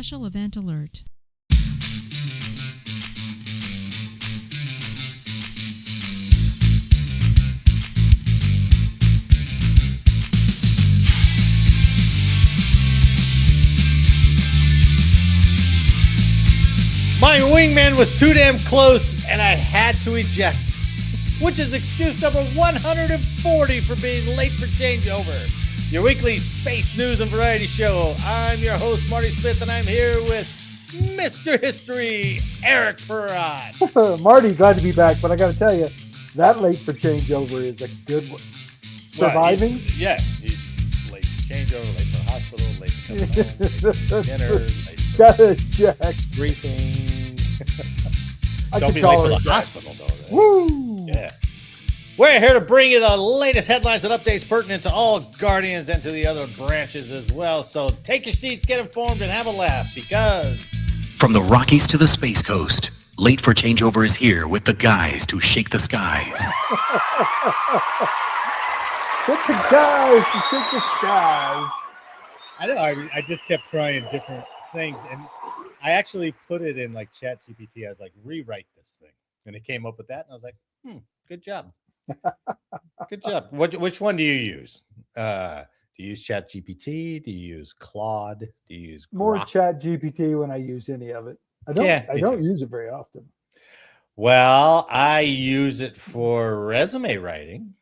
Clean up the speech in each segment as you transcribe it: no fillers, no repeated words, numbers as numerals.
special event alert. My wingman was too damn close, and I had to eject, which is excuse number 140 for being late for changeover. Your weekly space news and variety show. I'm your host, Marty Smith, and I'm here with Mr. History, Eric Perrott. Marty, glad to be back, but I got to tell you, that late for changeover is a good one. Surviving? Well, he's late for changeover, late for the hospital, late for coming home, late for dinner, late for gotta eject. briefing. I Don't can be late for the tolerate that. hospital, though. Right? Woo! Yeah. We're here to bring you the latest headlines and updates pertinent to all Guardians and to the other branches as well. So take your seats, get informed, and have a laugh because... From the Rockies to the Space Coast, Late for Changeover is here with the guys to shake the skies. Get the guys to shake the skies. I know, I just kept trying different things, and I actually put it in like Chat GPT. I was like, rewrite this thing. And it came up with that, and I was like, good job. Good job. Which one do you use? Do you use Chat GPT? Do you use Claude? Do you use More Grok? Chat GPT when I use any of it. I don't use it very often. Well, I use it for resume writing.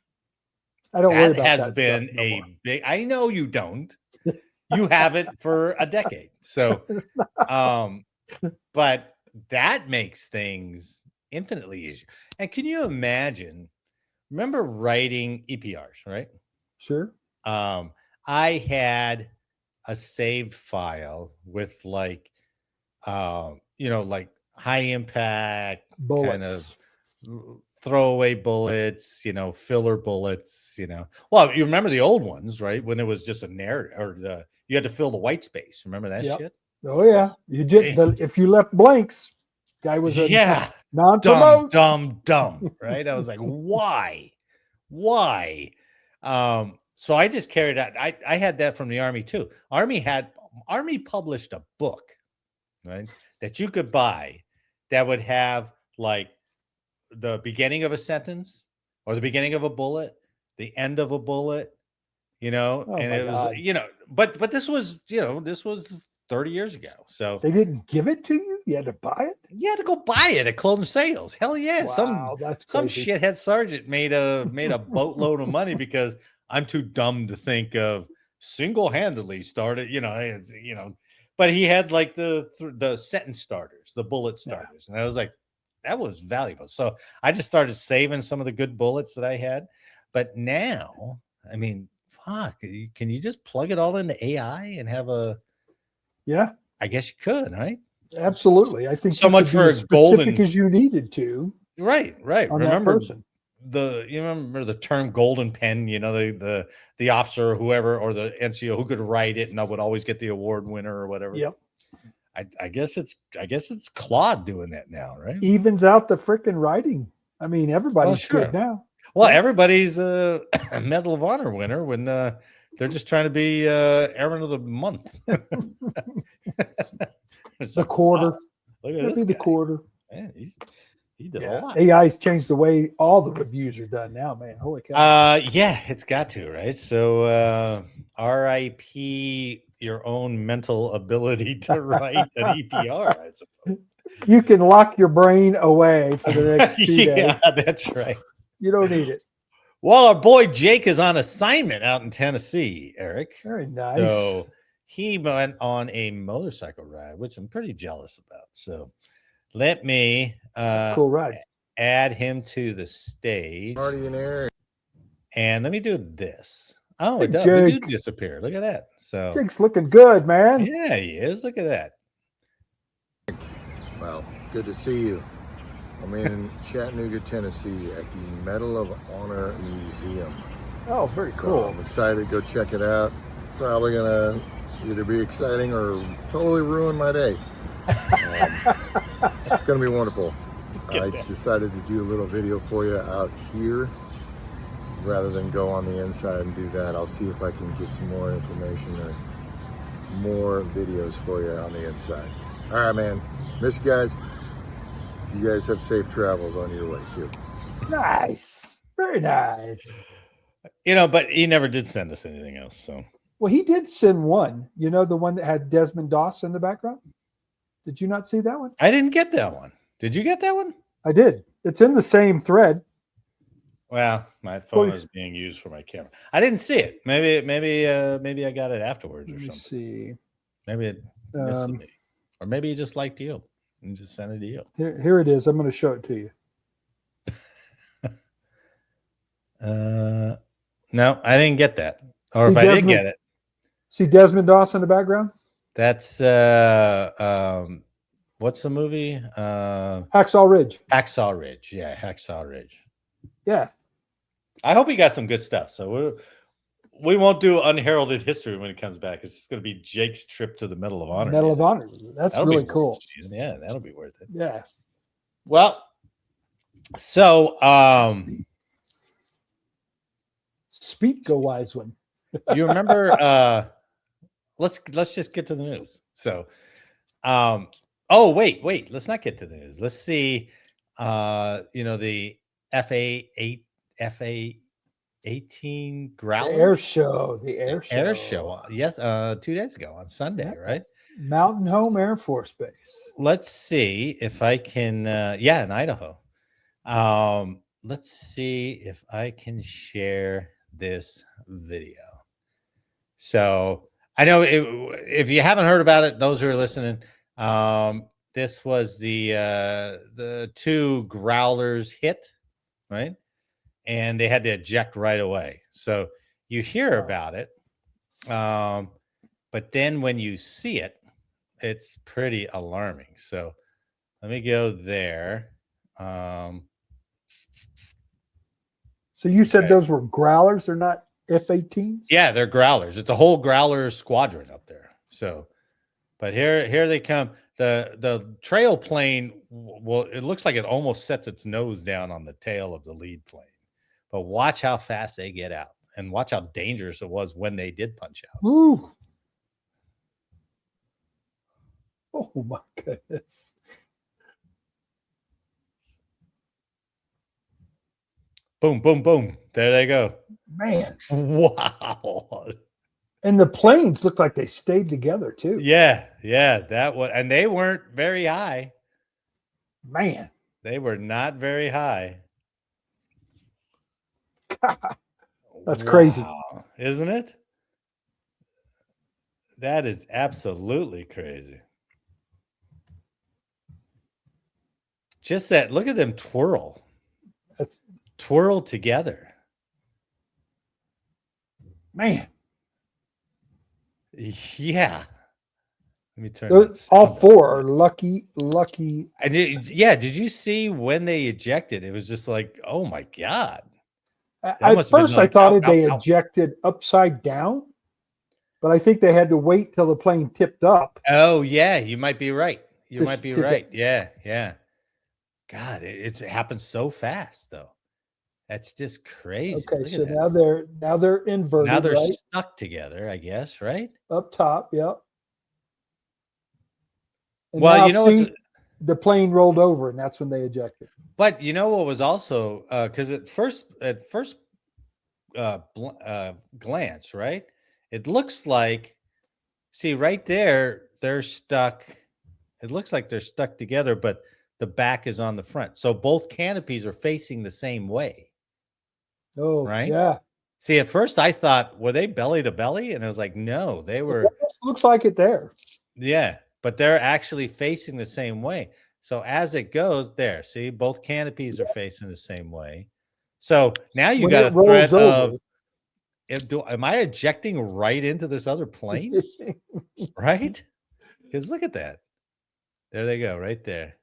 I don't worry That about has that been stuff no a more. big. I know you don't. You have it for a decade. So, but that makes things infinitely easier. And can you imagine? Remember writing EPRs, right? Sure. I had a saved file with like high impact Bullets. kind of throwaway bullets, filler bullets, Well, you remember the old ones, right? When it was just a narrative, or you had to fill the white space. Remember that shit? Oh yeah. You did. If you left blanks, guy was a non-promote. dumb, right? I was like, why? So I just carried out. I had that from the Army too. Army published a book, right, that you could buy that would have like the beginning of a sentence or the beginning of a bullet, the end of a bullet, and it was, God. but this was 30 years ago. So They didn't give it to you? You had to buy it? you had to go buy it at Clone Sales. Hell yeah. Wow, that's Some crazy. shithead sergeant made a boatload of money because I'm too dumb to think of single-handedly started, but he had like the sentence starters, the bullet starters. And I was like, that was valuable. So I just started saving some of the good bullets that I had. But now, I mean, fuck, can you just plug it all into AI and have Yeah, I guess you could, right? absolutely. I think So you much could be for as specific golden- as you needed to Right. on that Remember person. you remember the term golden pen, the officer or whoever, or the NCO who could write it and I would always get the award winner or whatever. Yep. I guess it's Claude doing that now, right? Evens out the freaking writing. I mean, everybody's sure. good now. Well, everybody's a Medal of Honor winner when they're just trying to be Airman of the Month. It's The like, quarter. wow, look at Maybe this the guy. quarter. Man, he did a Yeah. lot. AI's changed the way all the reviews are done now, man. Holy cow. Yeah, it's got to, right? So RIP your own mental ability to write an EPR, I suppose. You can lock your brain away for the next 2 days. Yeah, that's right. You don't need it. Well, our boy Jake is on assignment out in Tennessee, Eric. Very nice. So he went on a motorcycle ride, which I'm pretty jealous about. So let me That's a cool ride. add him to the stage. Marty and Eric. And let me do this. Oh, Hey, it does. We do Jake. disappear. Look at that. So Jake's looking good, man. yeah, he is. Look at that. Well, good to see you. I'm in Chattanooga, Tennessee at the Medal of Honor Museum. Oh, very So cool. I'm excited to go check it out. Probably gonna either be exciting or totally ruin my day. It's gonna be wonderful. Get I that. decided to do a little video for you out here rather than go on the inside and do that. I'll see if I can get some more information or more videos for you on the inside. All right, man. Miss you guys. You guys have safe travels on your way too. Nice. Very nice. But he never did send us anything else. So, Well, he did send one. You know, the one that had Desmond Doss in the background? Did you not see that one? I didn't get that one. Did you get that one? I did. It's in the same thread. Well, my phone is being used for my camera. I didn't see it. Maybe I got it afterwards or Let me something. see. Maybe it missed me, or maybe he just liked you and just sent it to you. Here it is. I'm going to show it to you. No, I didn't get that. Or See if I did Desmond- get it, See Desmond Doss in the background? that's what's the movie? Hacksaw Ridge. Hacksaw Ridge. Yeah, Hacksaw Ridge. Yeah. I hope he got some good stuff. So we won't do unheralded history when it comes back. It's just going to be Jake's trip to the Medal of Honor. Medal of Honor. That's That'll be really worth cool. it. Yeah, that'll be worth it. Yeah. Well, so Speak, go wise one. you remember let's just get to the news. So oh wait, let's not get to the news. Let's see the F-18 Growler The air show. The air show. air show. Yes, 2 days ago on Sunday, right? Mountain Home Air Force Base. Let's see if I can in Idaho. Let's see if I can share this video. So I know if you haven't heard about it, those who are listening, this was the two growlers hit, right? And they had to eject right away. So you hear about it, but then when you see it, it's pretty alarming. So let me go there. So you said Okay. those were growlers? They're not F-18s? Yeah, they're growlers. It's a whole growler squadron up there. So, but here they come. The trail plane, well, it looks like it almost sets its nose down on the tail of the lead plane. But watch how fast they get out, and watch how dangerous it was when they did punch out. Ooh. Oh my goodness. Boom, boom, boom. There they go. Man. Wow. And the planes looked like they stayed together too. Yeah, that was, and they weren't very high. Man. They were not very high. That's crazy. Wow, isn't it? That is absolutely crazy. Just that, look at them twirl together. Man. Yeah. Let me turn Those, that all sound four are lucky. did you see when they ejected? It was just like, oh my God. At must have been first, I like, thought ow, they ow, ow. ejected upside down, but I think they had to wait till the plane tipped up. Oh, yeah, you might be right. You To- might be to right. get- Yeah. God, it happens so fast though. That's just crazy. Okay, Look at so that. now they're inverted. Now they're right? stuck together, I guess, right? Up top. Yep. And Well, now you know what's- the plane rolled over, and that's when they ejected. But you know what was also because at first glance, right? It looks like, see right there, they're stuck. It looks like they're stuck together, but the back is on the front. So both canopies are facing the same way. Oh, Right? yeah. See, at first I thought, were they belly to belly? And I was like, no, they were. Looks like it there. Yeah, but they're actually facing the same way. So as it goes, there, see, both canopies are facing the same way. So now you When got a it rolls threat over. of, am I ejecting right into this other plane? Right? Because look at that. There they go, right there.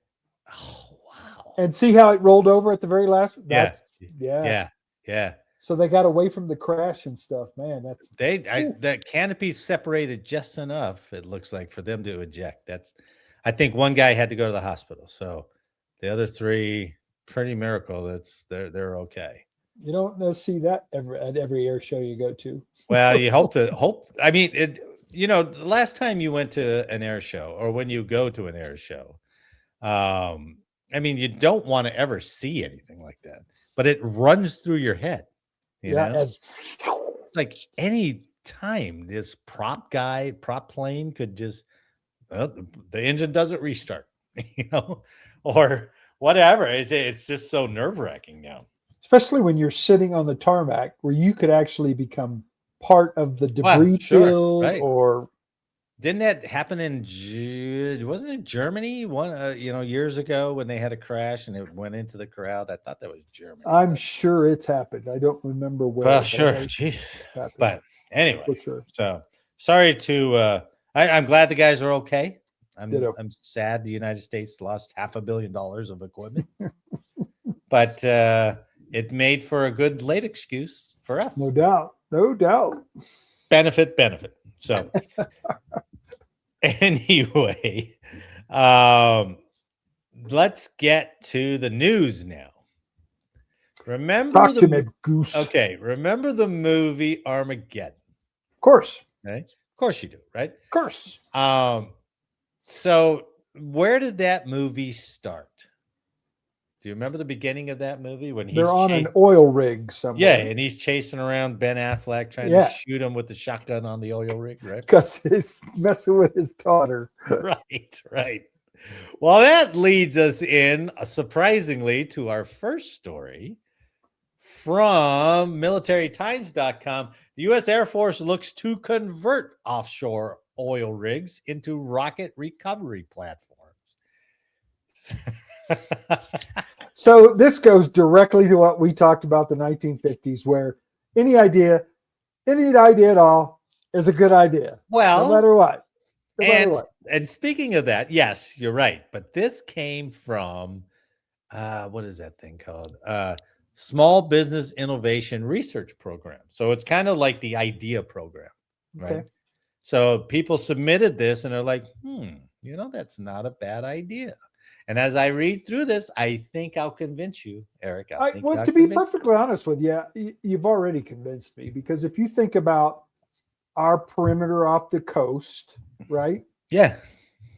Oh, wow. And see how it rolled over at the very last? That's, Yeah. So they got away from the crash and stuff. Man, that's The canopy separated just enough, it looks like, for them to eject. I think one guy had to go to the hospital. So the other three, pretty miracle. They're okay. you don't see that at every air show you go to. Well, you hope. I mean, the last time you went to an air show, or when you go to an air show, I mean, you don't want to ever see anything like that, but it runs through your head. You know, it's like any time this prop plane could just, the engine doesn't restart, or whatever. It's just so nerve-wracking now. Especially when you're sitting on the tarmac where you could actually become part of the debris field, right. or didn't that happen wasn't it Germany years ago when they had a crash and it went into the crowd? I thought that was Germany. I'm sure it's happened. I don't remember where. Well, sure. Jeez. But anyway, for sure. So sorry to I'm glad the guys are okay. Ditto. I'm sad the United States lost $500 million of equipment. But it made for a good late excuse for us. No doubt. No doubt. Benefit. So anyway, let's get to the news now. Talk to me, Goose. Okay, remember the movie Armageddon? Of course. Right? Of course you do, right? Of course. So where did that movie start? Do you remember the beginning of that movie when they're on an oil rig somewhere? Yeah, and he's chasing around Ben Affleck trying to shoot him with the shotgun on the oil rig, right? Because he's messing with his daughter. Right. Well, that leads us in, surprisingly, to our first story from militarytimes.com. The U.S. Air Force looks to convert offshore oil rigs into rocket recovery platforms. So this goes directly to what we talked about the 1950s, where any idea at all is a good idea. Well, no matter what. And speaking of that, yes, you're right. But this came from what is that thing called? Small Business Innovation Research Program. So it's kind of like the IDEA program, right? Okay. So people submitted this and they're like, that's not a bad idea. And as I read through this, I think I'll convince you, Eric. To be perfectly honest with you, you've already convinced me, because if you think about our perimeter off the coast, right? Yeah.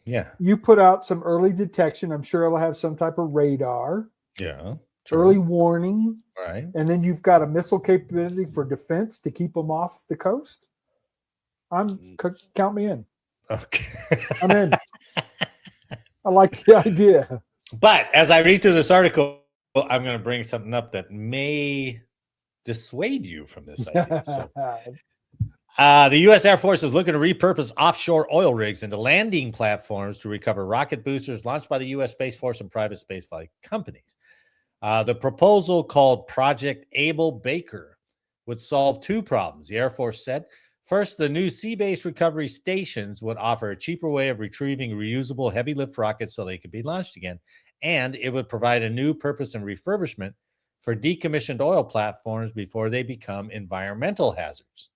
You put out some early detection. I'm sure it'll have some type of radar. Yeah. True. Early warning. Right. And then you've got a missile capability for defense to keep them off the coast. Count me in. Okay. I'm in. I like the idea. But as I read through this article, I'm going to bring something up that may dissuade you from this idea. So, the U.S. Air Force is looking to repurpose offshore oil rigs into landing platforms to recover rocket boosters launched by the U.S. Space Force and private spaceflight companies. The proposal, called Project Able Baker, would solve two problems, the Air Force said. First, the new sea-based recovery stations would offer a cheaper way of retrieving reusable heavy-lift rockets so they could be launched again, and it would provide a new purpose and refurbishment for decommissioned oil platforms before they become environmental hazards.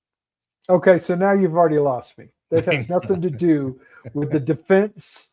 Okay, so now you've already lost me. This has nothing to do with the defense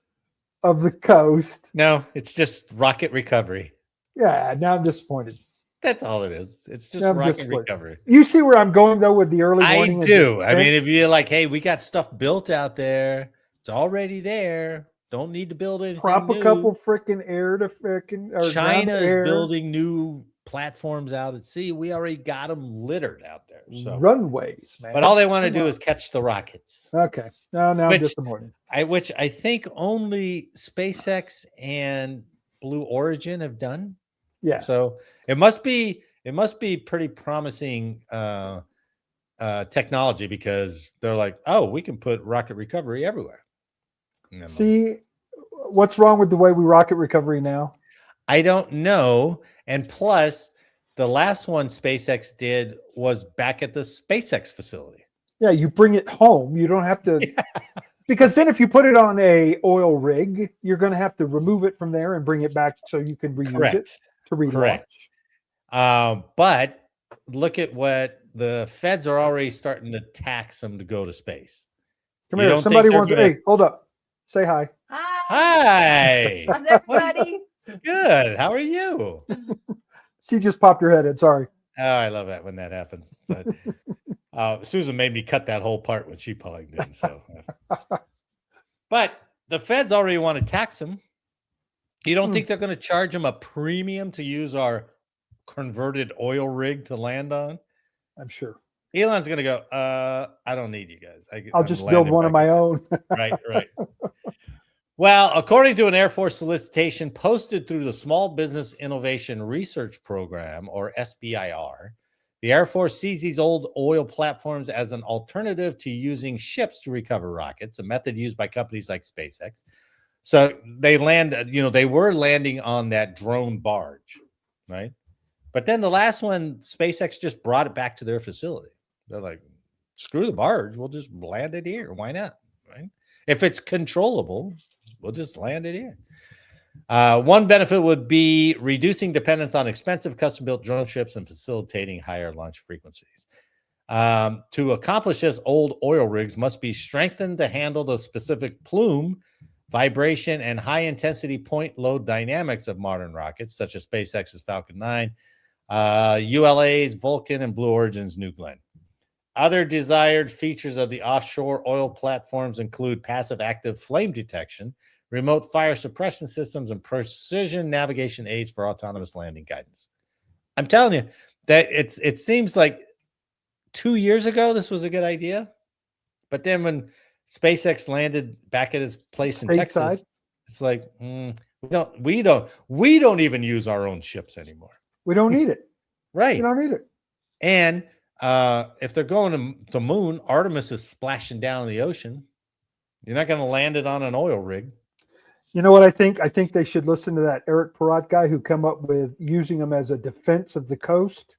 of the coast. No, it's just rocket recovery. Yeah, now I'm disappointed. That's all it is. It's just rocket recovery. You see where I'm going, though, with the early warning? I do. I mean, if you're like, hey, we got stuff built out there. It's already there. Don't need to build anything Prop new. A couple freaking air to freaking... China is building new platforms out at sea. We already got them littered out there. So. Runways, man. But all they want to do is catch the rockets. Okay. Now I'm disappointed. Which I think only SpaceX and Blue Origin have done. Yeah. So it must be pretty promising technology, because they're like, oh, we can put rocket recovery everywhere. See, what's wrong with the way we rocket recovery now? I don't know. And plus, the last one SpaceX did was back at the SpaceX facility. Yeah, you bring it home. You don't have to... Yeah. Because then if you put it on a oil rig, you're going to have to remove it from there and bring it back so you can reuse it. Correct. But look at what the feds are already starting to tax them to go to space. Come here. Somebody wants. Hey, hold up. Say hi. Hi. How's everybody? Good. How are you? She just popped her head in. Sorry. Oh, I love that when that happens. Susan made me cut that whole part when she plugged in. So, but the feds already want to tax them. You don't think they're going to charge them a premium to use our converted oil rig to land on? I'm sure. Elon's going to go, I don't need you guys. I'll just build one of my own. Right. Well, according to an Air Force solicitation posted through the Small Business Innovation Research Program, or SBIR, the Air Force sees these old oil platforms as an alternative to using ships to recover rockets, a method used by companies like SpaceX. So they they were landing on that drone barge, right? But then the last one, SpaceX just brought it back to their facility. They're like, screw the barge. We'll just land it here. Why not? Right? If it's controllable, we'll just land it here. One benefit would be reducing dependence on expensive custom-built drone ships and facilitating higher launch frequencies. To accomplish this, old oil rigs must be strengthened to handle the specific plume, vibration, and high-intensity point load dynamics of modern rockets, such as SpaceX's Falcon 9, ULA's Vulcan, and Blue Origin's New Glenn. Other desired features of the offshore oil platforms include passive active flame detection, remote fire suppression systems, and precision navigation aids for autonomous landing guidance. I'm telling you that it seems like 2 years ago this was a good idea, but then when SpaceX landed back at its place in Texas, it's like we don't even use our own ships anymore. We don't need it. Right. We don't need it. And if they're going to the moon, Artemis is splashing down in the ocean. You're not going to land it on an oil rig. You know what I think? I think they should listen to that Eric Perot guy who come up with using them as a defense of the coast,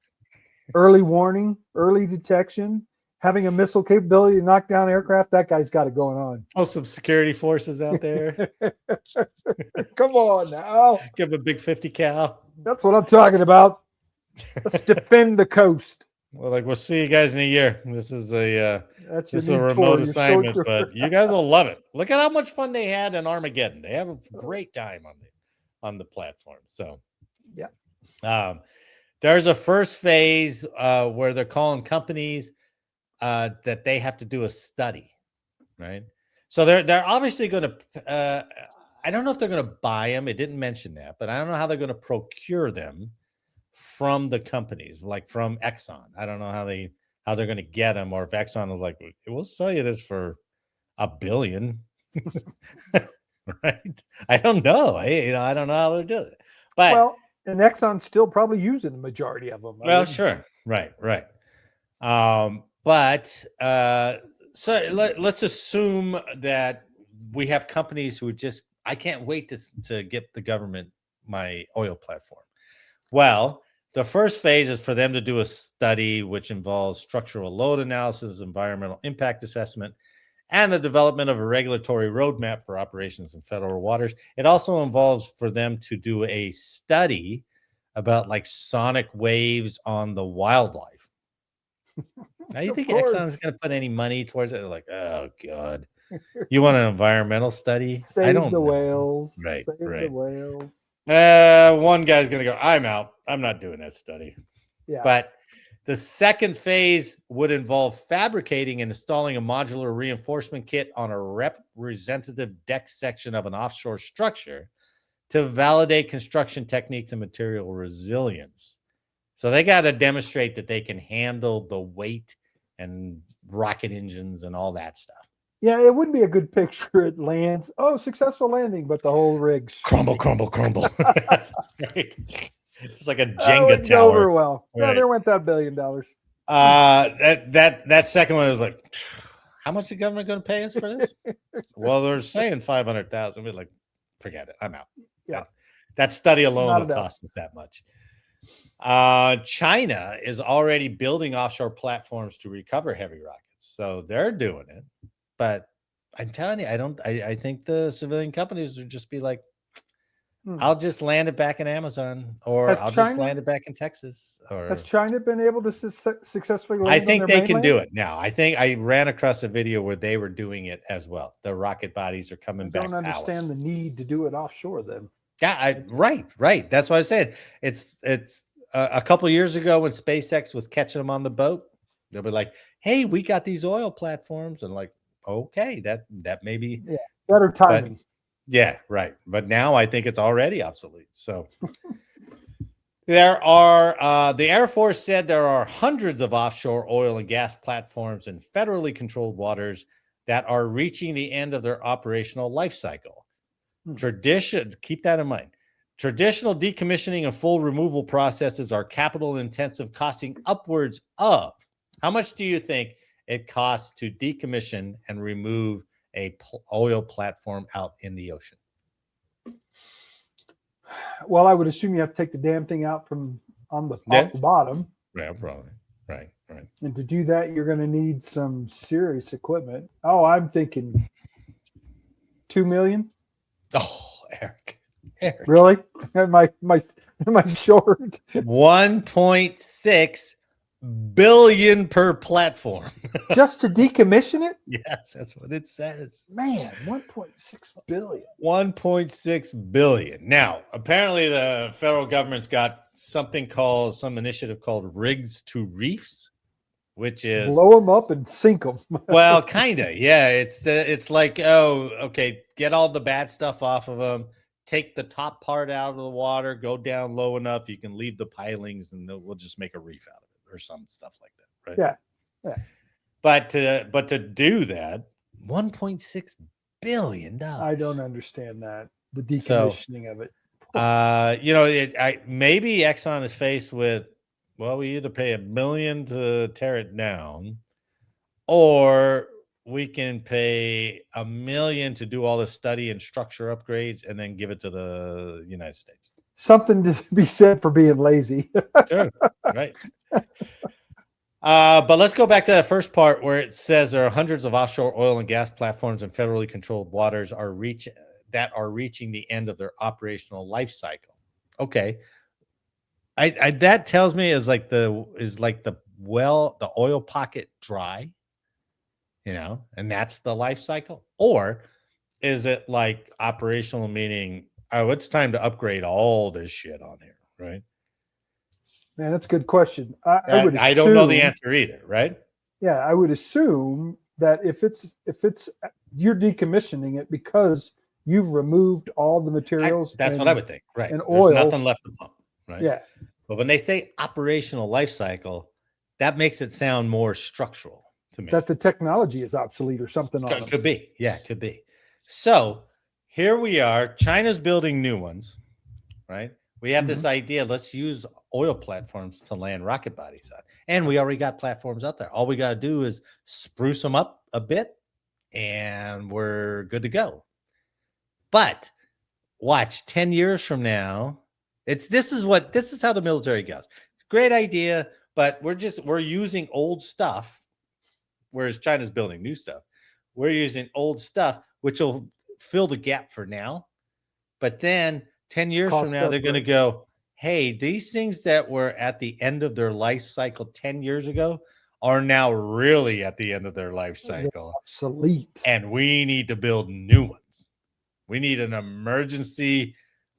early warning, early detection, having a missile capability to knock down aircraft. That guy's got it going on. Oh, some security forces out there. Come on now. Give him a big 50 cal. That's what I'm talking about. Let's defend the coast. Well, we'll see you guys in a year. This is a remote tour, assignment, but you guys will love it. Look at how much fun they had in Armageddon. They have a great time on the platform. So, yeah. There's a first phase where they're calling companies that they have to do a study, right? So they're obviously going to. I don't know if they're going to buy them. It didn't mention that, but I don't know how they're going to procure them from the companies, like from Exxon. I don't know how they're going to get them, or if Exxon is like, we'll sell you this for $1 billion, right? I don't know. I don't know how they're doing it, but and Exxon's still probably using the majority of them. Well, sure, right. But so let's assume that we have companies who I can't wait to get the government my oil platform. Well, the first phase is for them to do a study which involves structural load analysis, environmental impact assessment, and the development of a regulatory roadmap for operations in federal waters. It also involves for them to do a study about sonic waves on the wildlife. Now, you think Exxon's going to put any money towards it? They're like, oh, God. You want an environmental study? Save the whales. Right, Save the whales. One guy's going to go, I'm out. I'm not doing that study. Yeah. But the second phase would involve fabricating and installing a modular reinforcement kit on a representative deck section of an offshore structure to validate construction techniques and material resilience. So they got to demonstrate that they can handle the weight and rocket engines and all that stuff. Yeah, it wouldn't be a good picture. It lands. Oh, successful landing, but the whole rig's crumble. Right? It's like a Jenga tower. Over well. Right. No, there went that $1 billion. That second one was like, how much is the government going to pay us for this? Well, they're saying 500,000. We're like, forget it. I'm out. Yeah, that study alone will cost us that much. China is already building offshore platforms to recover heavy rockets, so they're doing it. But I'm telling you, I think the civilian companies would just be like, I'll just land it back in Amazon, or just land it back in Texas. Or has China been able to successfully land I think on they their can do mainland? it now. I think I ran across a video where they were doing it as well. The rocket bodies are coming back. I don't understand the need to do it offshore then. Yeah, right. That's what I said. It's a couple of years ago when SpaceX was catching them on the boat. They'll be like, "Hey, we got these oil platforms," and like, okay, that may be better timing. Yeah, right. But now I think it's already obsolete. So there are the Air Force said there are hundreds of offshore oil and gas platforms in federally controlled waters that are reaching the end of their operational life cycle. Keep that in mind. Traditional decommissioning and full removal processes are capital intensive, costing upwards of, how much do you think it costs to decommission and remove a oil platform out in the ocean? Well, I would assume you have to take the damn thing out from off the bottom. Yeah, probably. Right. And to do that, you're going to need some serious equipment. Oh, I'm thinking $2 million. Oh, Eric. Really? Am I short? 1.6 billion per platform. Just to decommission it? Yes, that's what it says. Man, 1.6 billion. 1.6 billion. Now, apparently the federal government's got some initiative called Rigs to Reefs, which is blow them up and sink them. Well, kind of. Yeah, it's like, oh, okay, get all the bad stuff off of them. Take the top part out of the water, go down low enough, you can leave the pilings, and we'll just make a reef out of it or some stuff like that, right? Yeah. But to do that, $1.6 billion. I don't understand that, the decommissioning of it. Maybe Exxon is faced with, well, we either pay $1 million to tear it down, or we can pay $1 million to do all the study and structure upgrades and then give it to the United States. Something to be said for being lazy. Sure. Right. But let's go back to that first part where it says there are hundreds of offshore oil and gas platforms in federally controlled waters that are reaching the end of their operational life cycle. Okay. That tells me is the oil pocket dry, and that's the life cycle? Or is it like operational, meaning, oh, it's time to upgrade all this shit on here, right? Man, that's a good question. I don't know the answer either, right? Yeah, I would assume that if it's you're decommissioning it because you've removed all the materials. That's what I would think, right? And There's oil, nothing left to pump, right? Yeah. But when they say operational life cycle, that makes it sound more structural to me. That the technology is obsolete or something on them. Could be. Yeah, could be. So here we are. China's building new ones, right? We have this idea, let's use oil platforms to land rocket bodies on. And we already got platforms out there. All we got to do is spruce them up a bit and we're good to go. But watch 10 years from now, this is how the military goes. Great idea, but we're using old stuff, whereas China's building new stuff. We're using old stuff, which will fill the gap for now. But then 10 years from now, they're going to go, hey, these things that were at the end of their life cycle 10 years ago are now really at the end of their life cycle. They're obsolete. And we need to build new ones. We need an emergency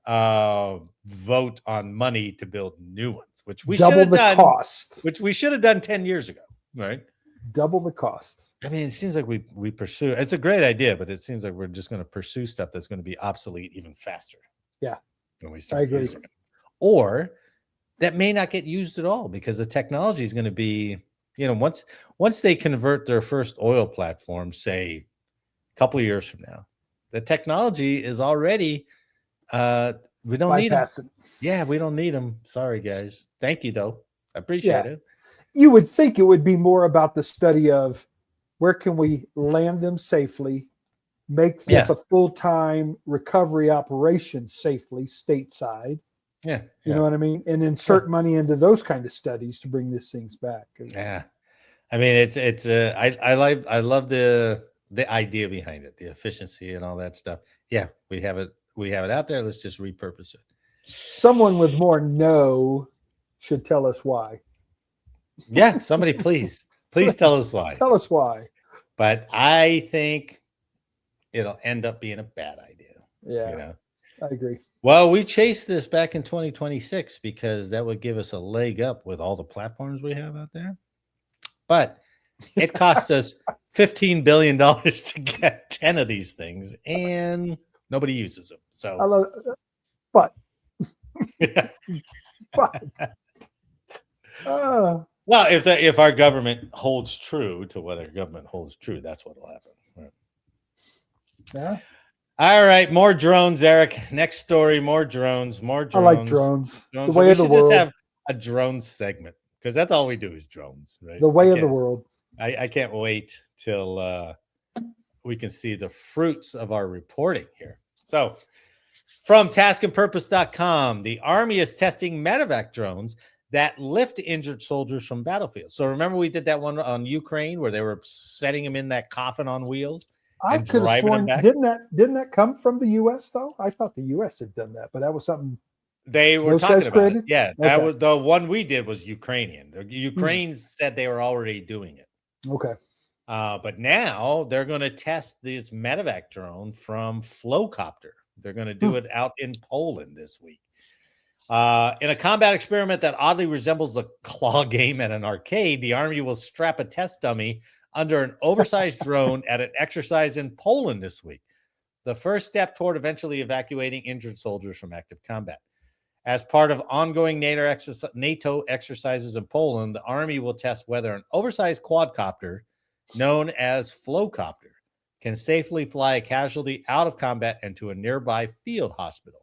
vote on money to build new ones, which we should have done. Cost. Which we should have done 10 years ago, right? Double the cost. I mean, it seems like we pursue. It's a great idea, but it seems like we're just going to pursue stuff that's going to be obsolete even faster. Yeah, when we start using it. Or that may not get used at all because the technology is going to be, once they convert their first oil platform, say a couple of years from now, the technology is already we don't need them. Yeah, we don't need them. Sorry, guys. Thank you, though. I appreciate it. You would think it would be more about the study of where can we land them safely, make this a full-time recovery operation safely stateside. Yeah. You know what I mean? And insert money into those kind of studies to bring these things back. Yeah. I mean, I love the idea behind it, the efficiency and all that stuff. Yeah, we have it out there. Let's just repurpose it. Someone with more should tell us why. Yeah, somebody please tell us why. Tell us why. But I think it'll end up being a bad idea. Yeah, I agree. Well, we chased this back in 2026 because that would give us a leg up with all the platforms we have out there. but it cost us $15 billion to get 10 of these things, and nobody uses them. So, I love, but, but well, if our government holds true to what our government holds true, that's what will happen. Right. yeah, All right, more drones, Eric. Next story, more drones, more I drones. like drones. Drones. The way We of the should just world. have a drone segment because that's all we do is drones, right? The way of the world. I can't wait till we can see the fruits of our reporting here. So, from taskandpurpose.com, the Army is testing Medevac drones that lift injured soldiers from battlefields. So remember we did that one on Ukraine where they were setting them in that coffin on wheels I and could have driving them sworn, back? didn't that come from the U.S. though? I thought the U.S. had done that, but that was something. They were Those talking guys about it. created? Yeah, that Okay. was the one we did was Ukrainian. The Ukraine said they were already doing it. Okay. But now they're going to test this Medevac drone from Flowcopter. They're going to do it out in Poland this week. In a combat experiment that oddly resembles the claw game at an arcade, the Army will strap a test dummy under an oversized drone at an exercise in Poland this week. The first step toward eventually evacuating injured soldiers from active combat. As part of ongoing NATO exercises in Poland, the Army will test whether an oversized quadcopter known as Flowcopter can safely fly a casualty out of combat and to a nearby field hospital.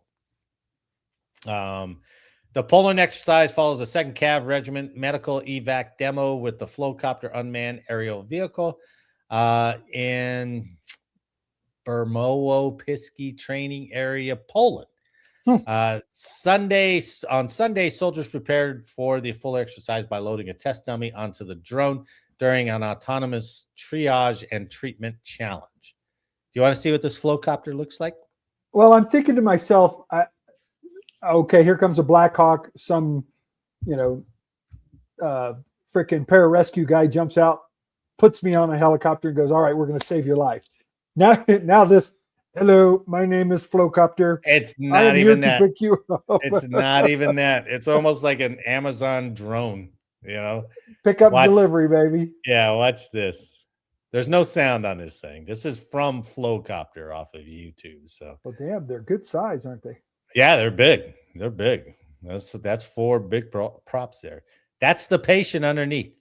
The Poland exercise follows a 2nd Cav Regiment medical evac demo with the Flowcopter unmanned aerial vehicle in Bermowo-Piski training area, Poland. On Sunday, soldiers prepared for the full exercise by loading a test dummy onto the drone during an autonomous triage and treatment challenge. Do you want to see what this Flowcopter looks like? Well, I'm thinking to myself, okay, here comes a Black Hawk. Some, freaking pararescue guy jumps out, puts me on a helicopter, and goes, "All right, we're going to save your life." Now this. Hello, my name is Flowcopter. It's not even that. Pick you up. It's not even that. It's almost like an Amazon drone, Pick up delivery, baby. Yeah, watch this. There's no sound on this thing. This is from Flowcopter off of YouTube. So, well, damn, they're good size, aren't they? Yeah, they're big. They're big. That's 4 big props there. That's the patient underneath.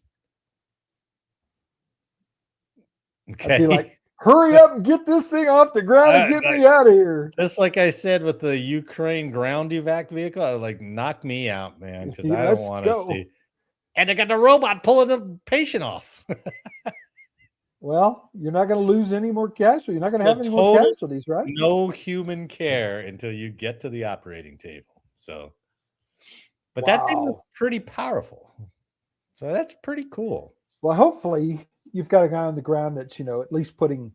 Okay. I'd be like, hurry up and get this thing off the ground and get me out of here. Just like I said with the Ukraine ground evac vehicle, I was like, knock me out, man, because I don't want to see. And they got the robot pulling the patient off. Well, you're not going to lose any more casualties. You're not going to have any more casualties, right? No human care until you get to the operating table. So, but that thing was pretty powerful. So that's pretty cool. Well, hopefully you've got a guy on the ground that's, at least putting,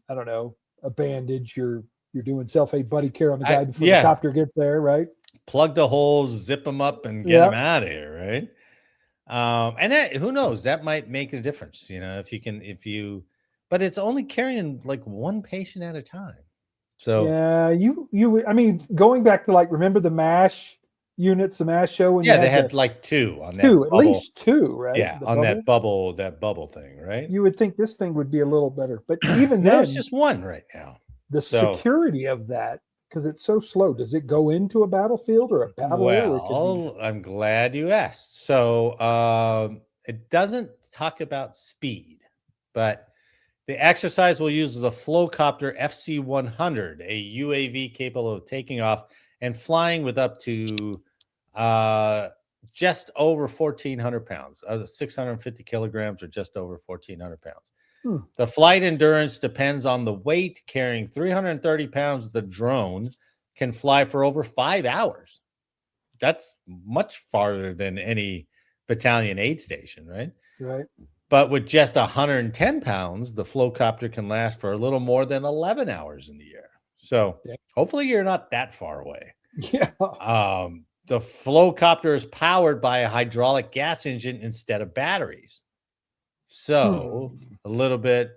I don't know, a bandage. You're doing self-aid buddy care on the guy before the copter gets there, right? Plug the holes, zip them up, and get them out of here, right? And that, who knows, that might make a difference, but it's only carrying like one patient at a time. So yeah, I mean, going back to remember the MASH units, the MASH show? When they had like 2 on that. At least 2, right? Yeah, on that bubble thing, right? You would think this thing would be a little better, but even no, then, it's just 1 right now. The security of that, because it's so slow. Does it go into a battlefield or a battle area? Well, I'm glad you asked. So it doesn't talk about speed, but the exercise will use the Flowcopter FC-100, a UAV capable of taking off and flying with up to just over 1,400 pounds, 650 kilograms or just over 1,400 pounds. The flight endurance depends on the weight. Carrying 330 pounds, the drone can fly for over 5 hours. That's much farther than any battalion aid station, right? That's right. But with just 110 pounds, the Flowcopter can last for a little more than 11 hours in the air. So hopefully you're not that far away. Yeah. The Flowcopter is powered by a hydraulic gas engine instead of batteries. So a little bit,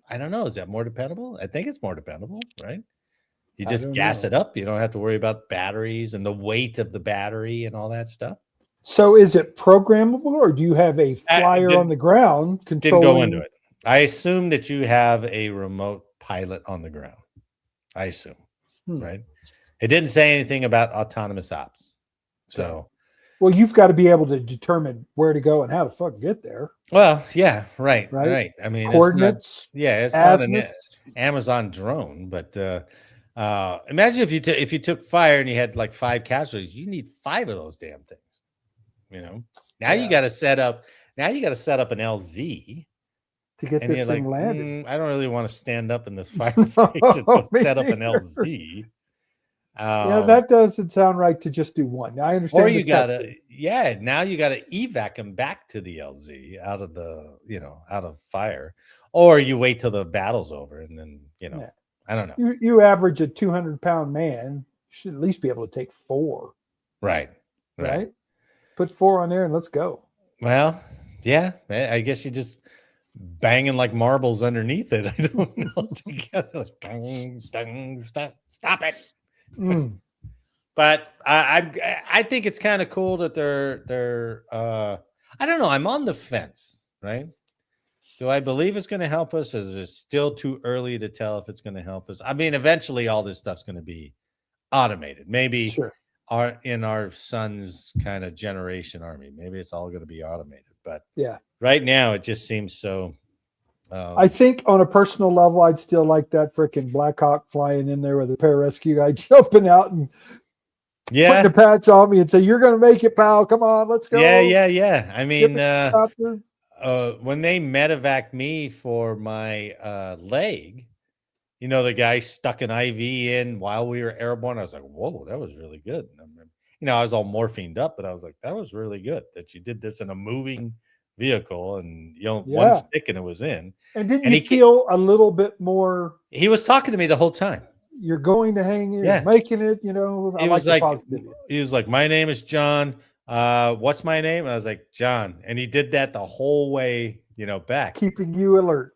I don't know. Is that more dependable? I think it's more dependable, right? You just gas it up. You don't have to worry about batteries and the weight of the battery and all that stuff. So is it programmable, or do you have a flyer on the ground Didn't controlling? go into it. I assume that you have a remote pilot on the ground. I assume, right? It didn't say anything about autonomous ops. So, well, you've got to be able to determine where to go and how to fucking get there. well, yeah, right. Right. I mean, Coordinates. it's not an azimuth. Amazon drone, but imagine if you took fire and you had like 5 casualties, you need 5 of those damn things. You know, now you got to set up. Now you got to set up an LZ to get this thing landed. I don't really want to stand up in this fireplace and set up an LZ. Yeah, that doesn't sound right to just do one. I understand. Or you gotta, now you gotta evac them back to the LZ out of out of fire, or you wait till the battle's over and then I don't know. You average a 200-pound man, you should at least be able to take 4. Right. Put 4 on there and let's go. Well, yeah, I guess you just banging like marbles underneath it. I don't know, together, like, dang, stop it. But I think it's kind of cool that they're I don't know, I'm on the fence, right? Do I believe it's going to help us? Is it still too early to tell if it's going to help us? I mean, eventually all this stuff's going to be automated. Maybe in our son's kind of generation army, maybe it's all going to be automated. But right now it just seems so. I think on a personal level, I'd still like that freaking Black Hawk flying in there with a pararescue guy jumping out and putting the patch on me and say, "You're going to make it, pal. Come on, let's go." Yeah. I mean, when they medevac me for my leg, the guy stuck an IV in while we were airborne. I was like, "Whoa, that was really good." I was all morphined up, but I was like, "That was really good that you did this in a moving vehicle and one stick and it was in." And didn't you feel a little bit more? He was talking to me the whole time. You're going to hang in, making it. He was like, "My name is John. What's my name?" And I was like, "John." And he did that the whole way, back, keeping you alert.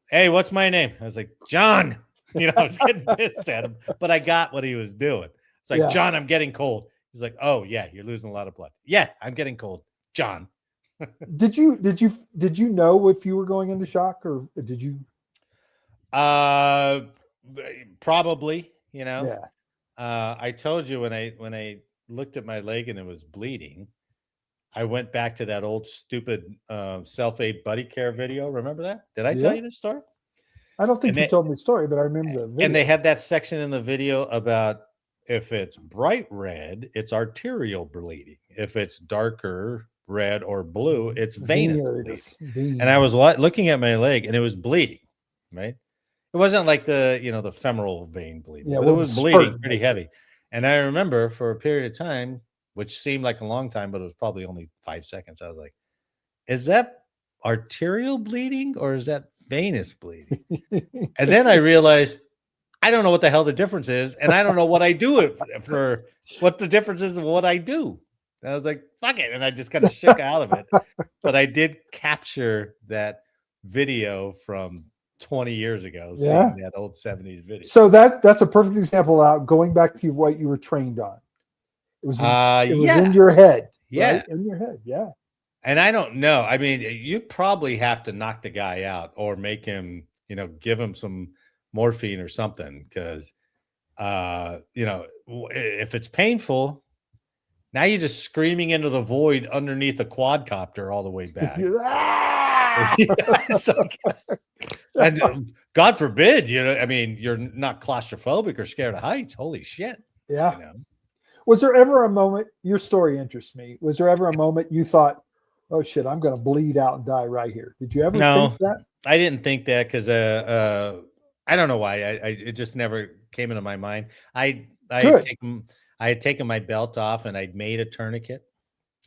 "Hey, what's my name?" I was like, "John." I was getting pissed at him, but I got what he was doing. It's like, "John, I'm getting cold." He's like, "Oh yeah, you're losing a lot of blood." "Yeah, I'm getting cold, John." Did you know if you were going into shock, or did you? Probably. I told you when I looked at my leg and it was bleeding, I went back to that old stupid self-aid buddy care video. Remember that? Did I tell you this story? I don't think you told me the story, but I remember the video. And they had that section in the video about if it's bright red, it's arterial bleeding. If it's darker red or blue, it's venous bleeding. And I was looking at my leg and it was bleeding, right? It wasn't like the femoral vein bleeding, but it was bleeding pretty heavy. And I remember for a period of time, which seemed like a long time, but it was probably only 5 seconds, I was like, is that arterial bleeding or is that venous bleeding? And then I realized I don't know what the hell the difference is, and I don't know what I do for what the difference is of what I do. And I was like, fuck it. And I just kind of shook out of it. But I did capture that video from 20 years ago, seeing that old 70s video. So that's a perfect example of going back to what you were trained on. It was in your head. Right? In your head. Yeah. And I don't know. I mean, you probably have to knock the guy out or make him, give him some morphine or something. Because, if it's painful, now you're just screaming into the void underneath the quadcopter all the way back. And God forbid, you're not claustrophobic or scared of heights. Holy shit. Yeah. Was there ever a moment, your story interests me, was there ever a moment you thought, oh shit, I'm going to bleed out and die right here? Did you ever think that? I didn't think that because I don't know why. It just never came into my mind. I had taken my belt off and I'd made a tourniquet,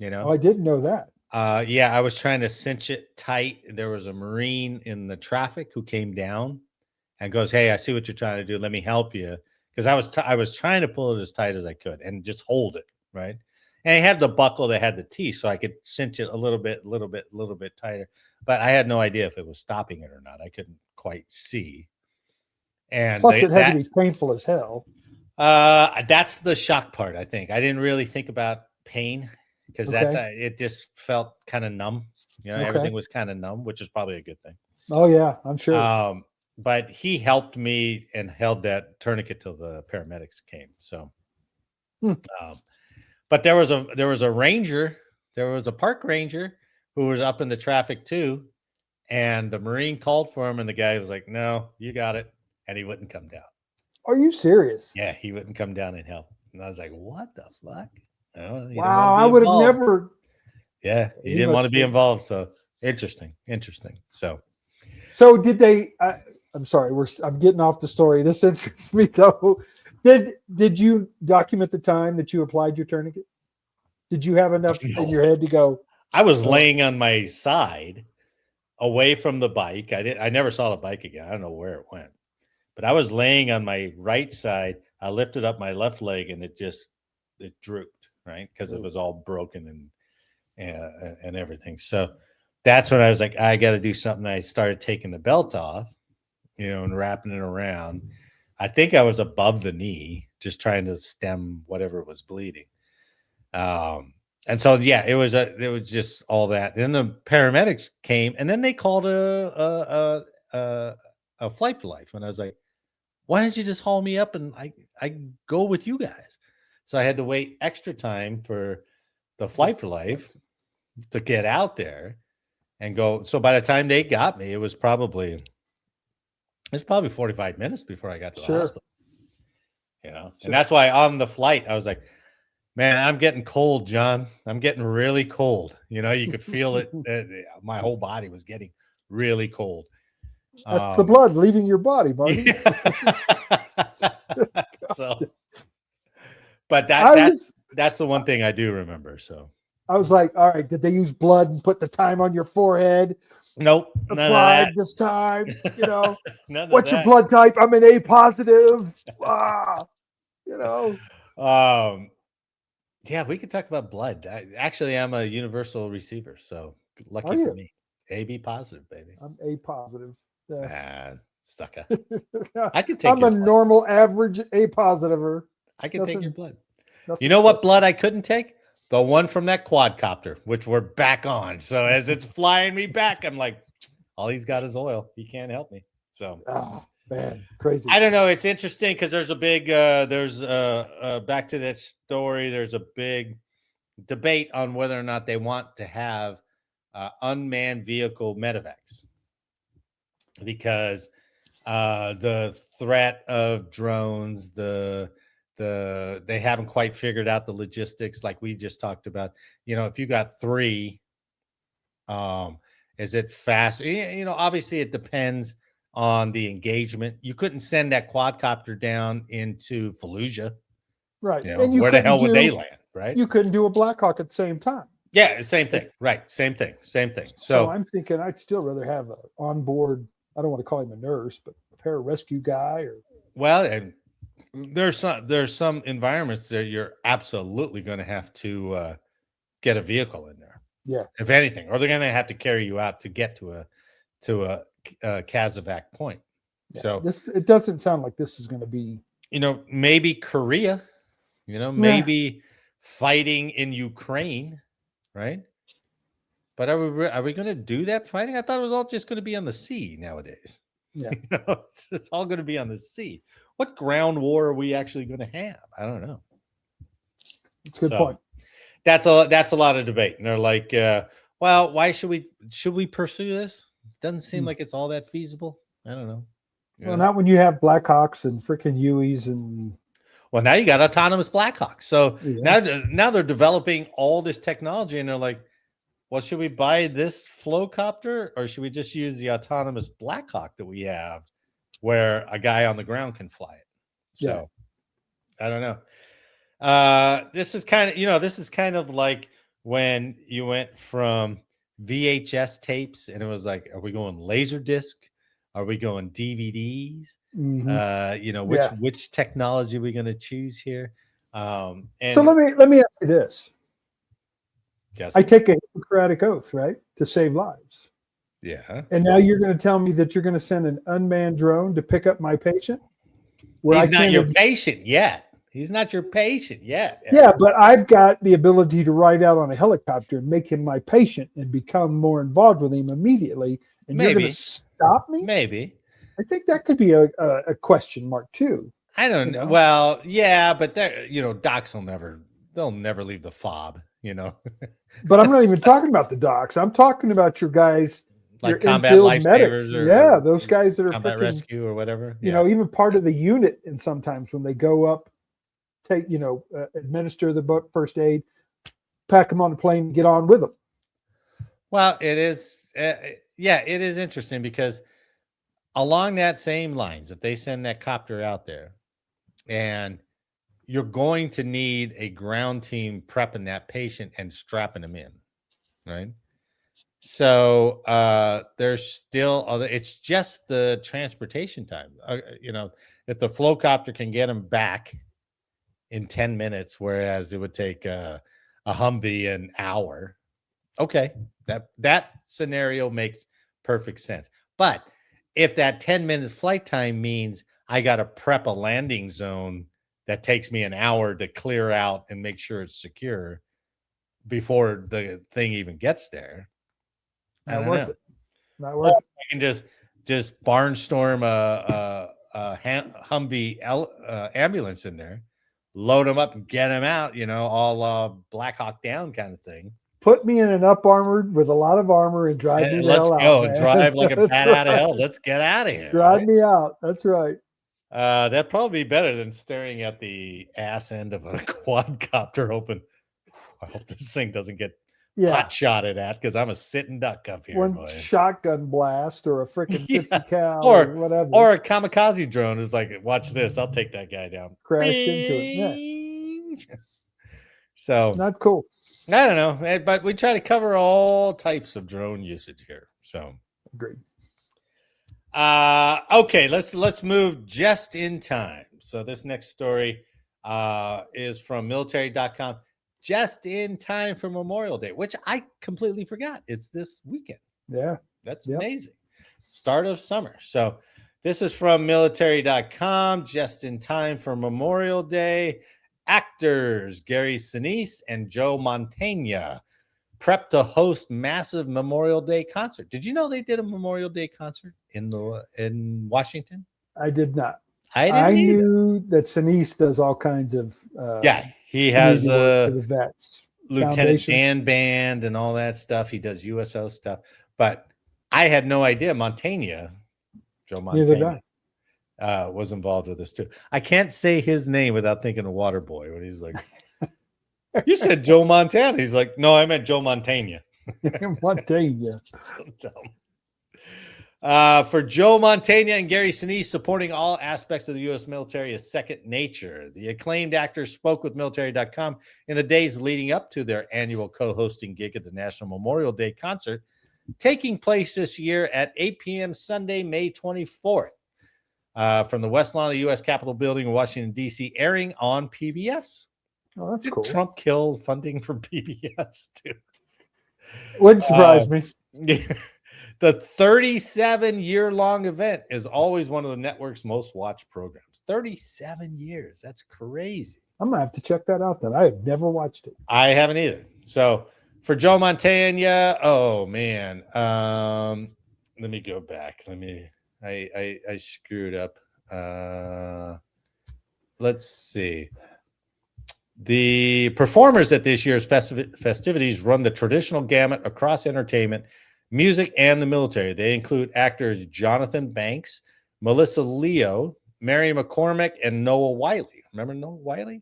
Oh, I didn't know that. I was trying to cinch it tight. There was a Marine in the traffic who came down and goes, "Hey, I see what you're trying to do. Let me help you." Because I was trying to pull it as tight as I could and just hold it, right? And I had the buckle that had the teeth, so I could cinch it a little bit tighter. But I had no idea if it was stopping it or not. I couldn't quite see. And plus, it had to be painful as hell. That's the shock part. I think I didn't really think about pain. because Okay. it just felt kind of numb. You know, Okay. everything was kind of numb, which is probably a good thing. Oh yeah, I'm sure. But he helped me and held that tourniquet till the paramedics came. So, Hmm. but there was a ranger, there was a park ranger who was up in the traffic too, and the Marine called for him, and the guy was like, "No, you got it," and he wouldn't come down. Are you serious? Yeah, he wouldn't come down and help. And I was like, "What the fuck?" Oh, he didn't Wow, want to I be would have involved. never. Yeah, he He didn't want to must be have- involved. So interesting. So did they? I'm sorry, I'm getting off the story. This interests me though. Did you document the time that you applied your tourniquet? Did you have enough in your head to go? I was Oh. laying on my side, away from the bike. I never saw the bike again. I don't know where it went, but I was laying on my right side. I lifted up my left leg, and it drooped, right, because it was all broken and everything. So that's when I was like, I got to do something. I started taking the belt off, and wrapping it around. I think I was above the knee, just trying to stem whatever was bleeding. And so, yeah, it was just all that. Then the paramedics came, and then they called a Flight for Life. And I was like, why don't you just haul me up and I go with you guys? So I had to wait extra time for the Flight for Life to get out there and go. So by the time they got me, it was probably 45 minutes before I got to the hospital. Sure. And that's why on the flight, I was like, man, I'm getting cold, John. I'm getting really cold. You could feel it. My whole body was getting really cold. That's the blood leaving your body, Marty. So, but that's the one thing I do remember. So I was like, all right, did they use blood and put the time on your forehead? Nope. Applied this time, what's your that. blood type? I'm an A positive. Yeah, we could talk about blood. Actually, I'm a universal receiver, so lucky for me. AB positive, baby. I'm A positive. Yeah. Sucker. I could take. I'm a normal, average A positiver. I could take your blood. Nothing You know what blood I couldn't take? The one from that quadcopter, which we're back on. So as it's flying me back, I'm like, all he's got is oil. He can't help me. So, man, crazy. I don't know. It's interesting because there's a big, back to that story. There's a big debate on whether or not they want to have unmanned vehicle medevacs because the threat of drones, they haven't quite figured out the logistics like we just talked about. If you got 3, is it fast? Obviously it depends on the engagement. You couldn't send that quadcopter down into Fallujah. Right. And where the hell would they land? Right. You couldn't do a Black Hawk at the same time. Yeah. Same thing. Right. Same thing. So I'm thinking I'd still rather have an onboard, I don't want to call him a nurse, but a pararescue guy and there's some environments that you're absolutely going to have to get a vehicle in there. Yeah. If anything, or they're going to have to carry you out to get to a Kazovac point. Yeah. So it doesn't sound like this is going to be, maybe Korea, maybe fighting in Ukraine, right? But are we going to do that fighting? I thought it was all just going to be on the sea nowadays. Yeah. It's all going to be on the sea. What ground war are we actually going to have? I don't know. It's a good point. That's a lot of debate. And they're like, well, why should we pursue this? Doesn't seem like it's all that feasible. I don't know. Well, not when you have Blackhawks and freaking Hueys and. Well, now you got autonomous Blackhawks. So now they're developing all this technology, and they're like, well, should we buy this Flowcopter or should we just use the autonomous Blackhawk that we have, where a guy on the ground can fly it? So I don't know. This is kind of like when you went from VHS tapes and it was like, are we going laser disc? Are we going DVDs? Mm-hmm. Which technology are we going to choose here? And so let me ask you this. Yes. I take a Hippocratic oath, right, to save lives. Yeah. And now you're going to tell me that you're going to send an unmanned drone to pick up my patient? He's not your patient yet. He's not your patient yet. Yeah, but I've got the ability to ride out on a helicopter and make him my patient and become more involved with him immediately. And you're going Maybe. to stop me? Maybe. I think that could be a question mark too. I don't know. Well, yeah, but docs they'll never leave the fob, But I'm not even talking about the docs. I'm talking about your guys, like your combat infield medics. lifesavers or Those guys that are combat freaking, rescue or whatever. even part of the unit. And sometimes when they go up, take, administer the first aid, pack them on the plane, get on with them. Well, it is. It is interesting because along that same lines, if they send that copter out there and you're going to need a ground team prepping that patient and strapping them in, right? So there's still it's just the transportation time. If the flow copter can get them back in 10 minutes, whereas it would take a Humvee an hour. Okay, that scenario makes perfect sense. But if that 10 minutes flight time means I got to prep a landing zone that takes me an hour to clear out and make sure it's secure before the thing even gets there, Not worth it. Not worth it. I can just barnstorm a Humvee ambulance in there, load them up and get them out, all Black Hawk Down kind of thing. Put me in an up armored with a lot of armor and drive me the hell out. Let's go. Man. Drive like a bat out of hell. Let's get out of here. Drive me out. That's right. That'd probably be better than staring at the ass end of a quadcopter open. I hope this thing doesn't get hot shotted at because I'm a sitting duck up here. One shotgun blast or a freaking 50 cal or whatever. Or a kamikaze drone is like, watch this. I'll take that guy down. Crash into it. Yeah. So not cool. I don't know, but we try to cover all types of drone usage here. So agreed. Okay, let's move just in time. So this next story is from military.com. Just in time for Memorial Day, which I completely forgot. It's this weekend. Yeah. That's amazing. Start of summer. So this is from military.com. Just in time for Memorial Day. Actors Gary Sinise and Joe Mantegna prep to host massive Memorial Day concert. Did you know they did a Memorial Day concert in Washington? I did not. I knew that Sinise does all kinds of he has the vets, Lieutenant Foundation. Dan Band and all that stuff. He does USO stuff, but I had no idea Mantegna, Joe Mantegna, was involved with this too. I can't say his name without thinking of Waterboy when he's like, "You said Joe Montana." He's like, "No, I meant Joe Mantegna." Mantegna. So dumb. For Joe Mantegna and Gary Sinise, supporting all aspects of the U.S. military is second nature. The acclaimed actors spoke with military.com in the days leading up to their annual co-hosting gig at the National Memorial Day concert, taking place this year at 8 p.m. Sunday, May 24th, from the West Lawn of the U.S. Capitol Building in Washington, D.C., airing on PBS. Oh, that's Did cool. Trump kill funding for PBS, too? Wouldn't surprise me. The 37-year-long event is always one of the network's most watched programs. 37 years. That's crazy. I'm going to have to check that out then. I have never watched it. I haven't either. So for Joe Mantegna, oh, man. Let me go back. I screwed up. Let's see. The performers at this year's festivities run the traditional gamut across entertainment, music, and the military. They include actors Jonathan Banks, Melissa Leo, Mary McCormick, and Noah Wiley. Remember Noah Wiley?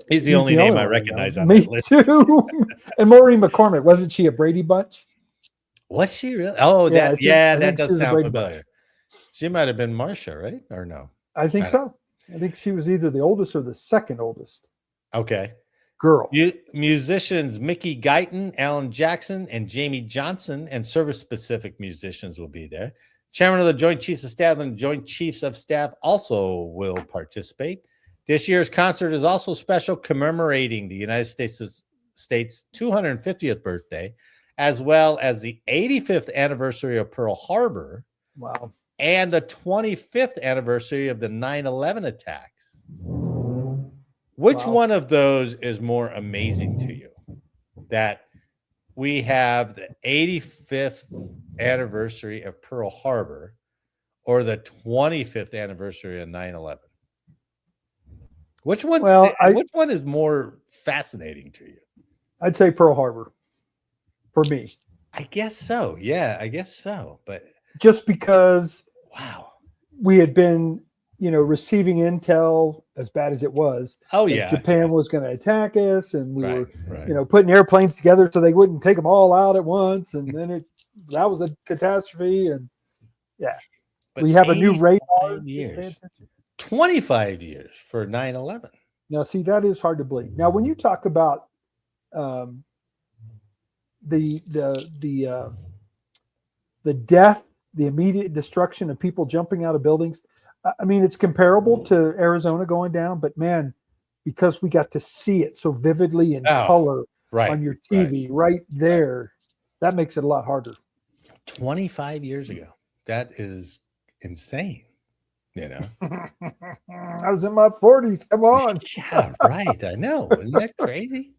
He's the only name I recognize on that list. Me too. And Maureen McCormick, wasn't she a Brady Bunch? Was she really? Oh, I that think does she was a sound Brady familiar. Bunch. She might have been Marcia, right? Or no? I think so. I think she was either the oldest or the second oldest. Okay. Girl. Musicians Mickey Guyton, Alan Jackson, and Jamie Johnson, and service-specific musicians will be there. Chairman of the Joint Chiefs of Staff and Joint Chiefs of Staff also will participate. This year's concert is also special, commemorating the United States' 250th birthday, as well as the 85th anniversary of Pearl Harbor. Wow. And the 25th anniversary of the 9/11 attacks. Which Wow. one of those is more amazing to you? That we have the 85th anniversary of Pearl Harbor or the 25th anniversary of 9/11? Which one? Well, Which one is more fascinating to you? I'd say Pearl Harbor for me, I guess so. Yeah, I guess so. But just because wow. we had been, receiving intel, as bad as it was, Oh that yeah. Japan was going to attack us, and we were, right. putting airplanes together so they wouldn't take them all out at once, and then that was a catastrophe. And yeah, But we have a new radar. years. 25 years for 9/11. Now, see, that is hard to believe. Now, when you talk about the death, the immediate destruction of people jumping out of buildings, I mean, it's comparable to Arizona going down, but man, because we got to see it so vividly in color on your TV right there, that makes it a lot harder. 25 years ago. That is insane. I was in my 40s. Come on. Yeah, right. I know. Isn't that crazy?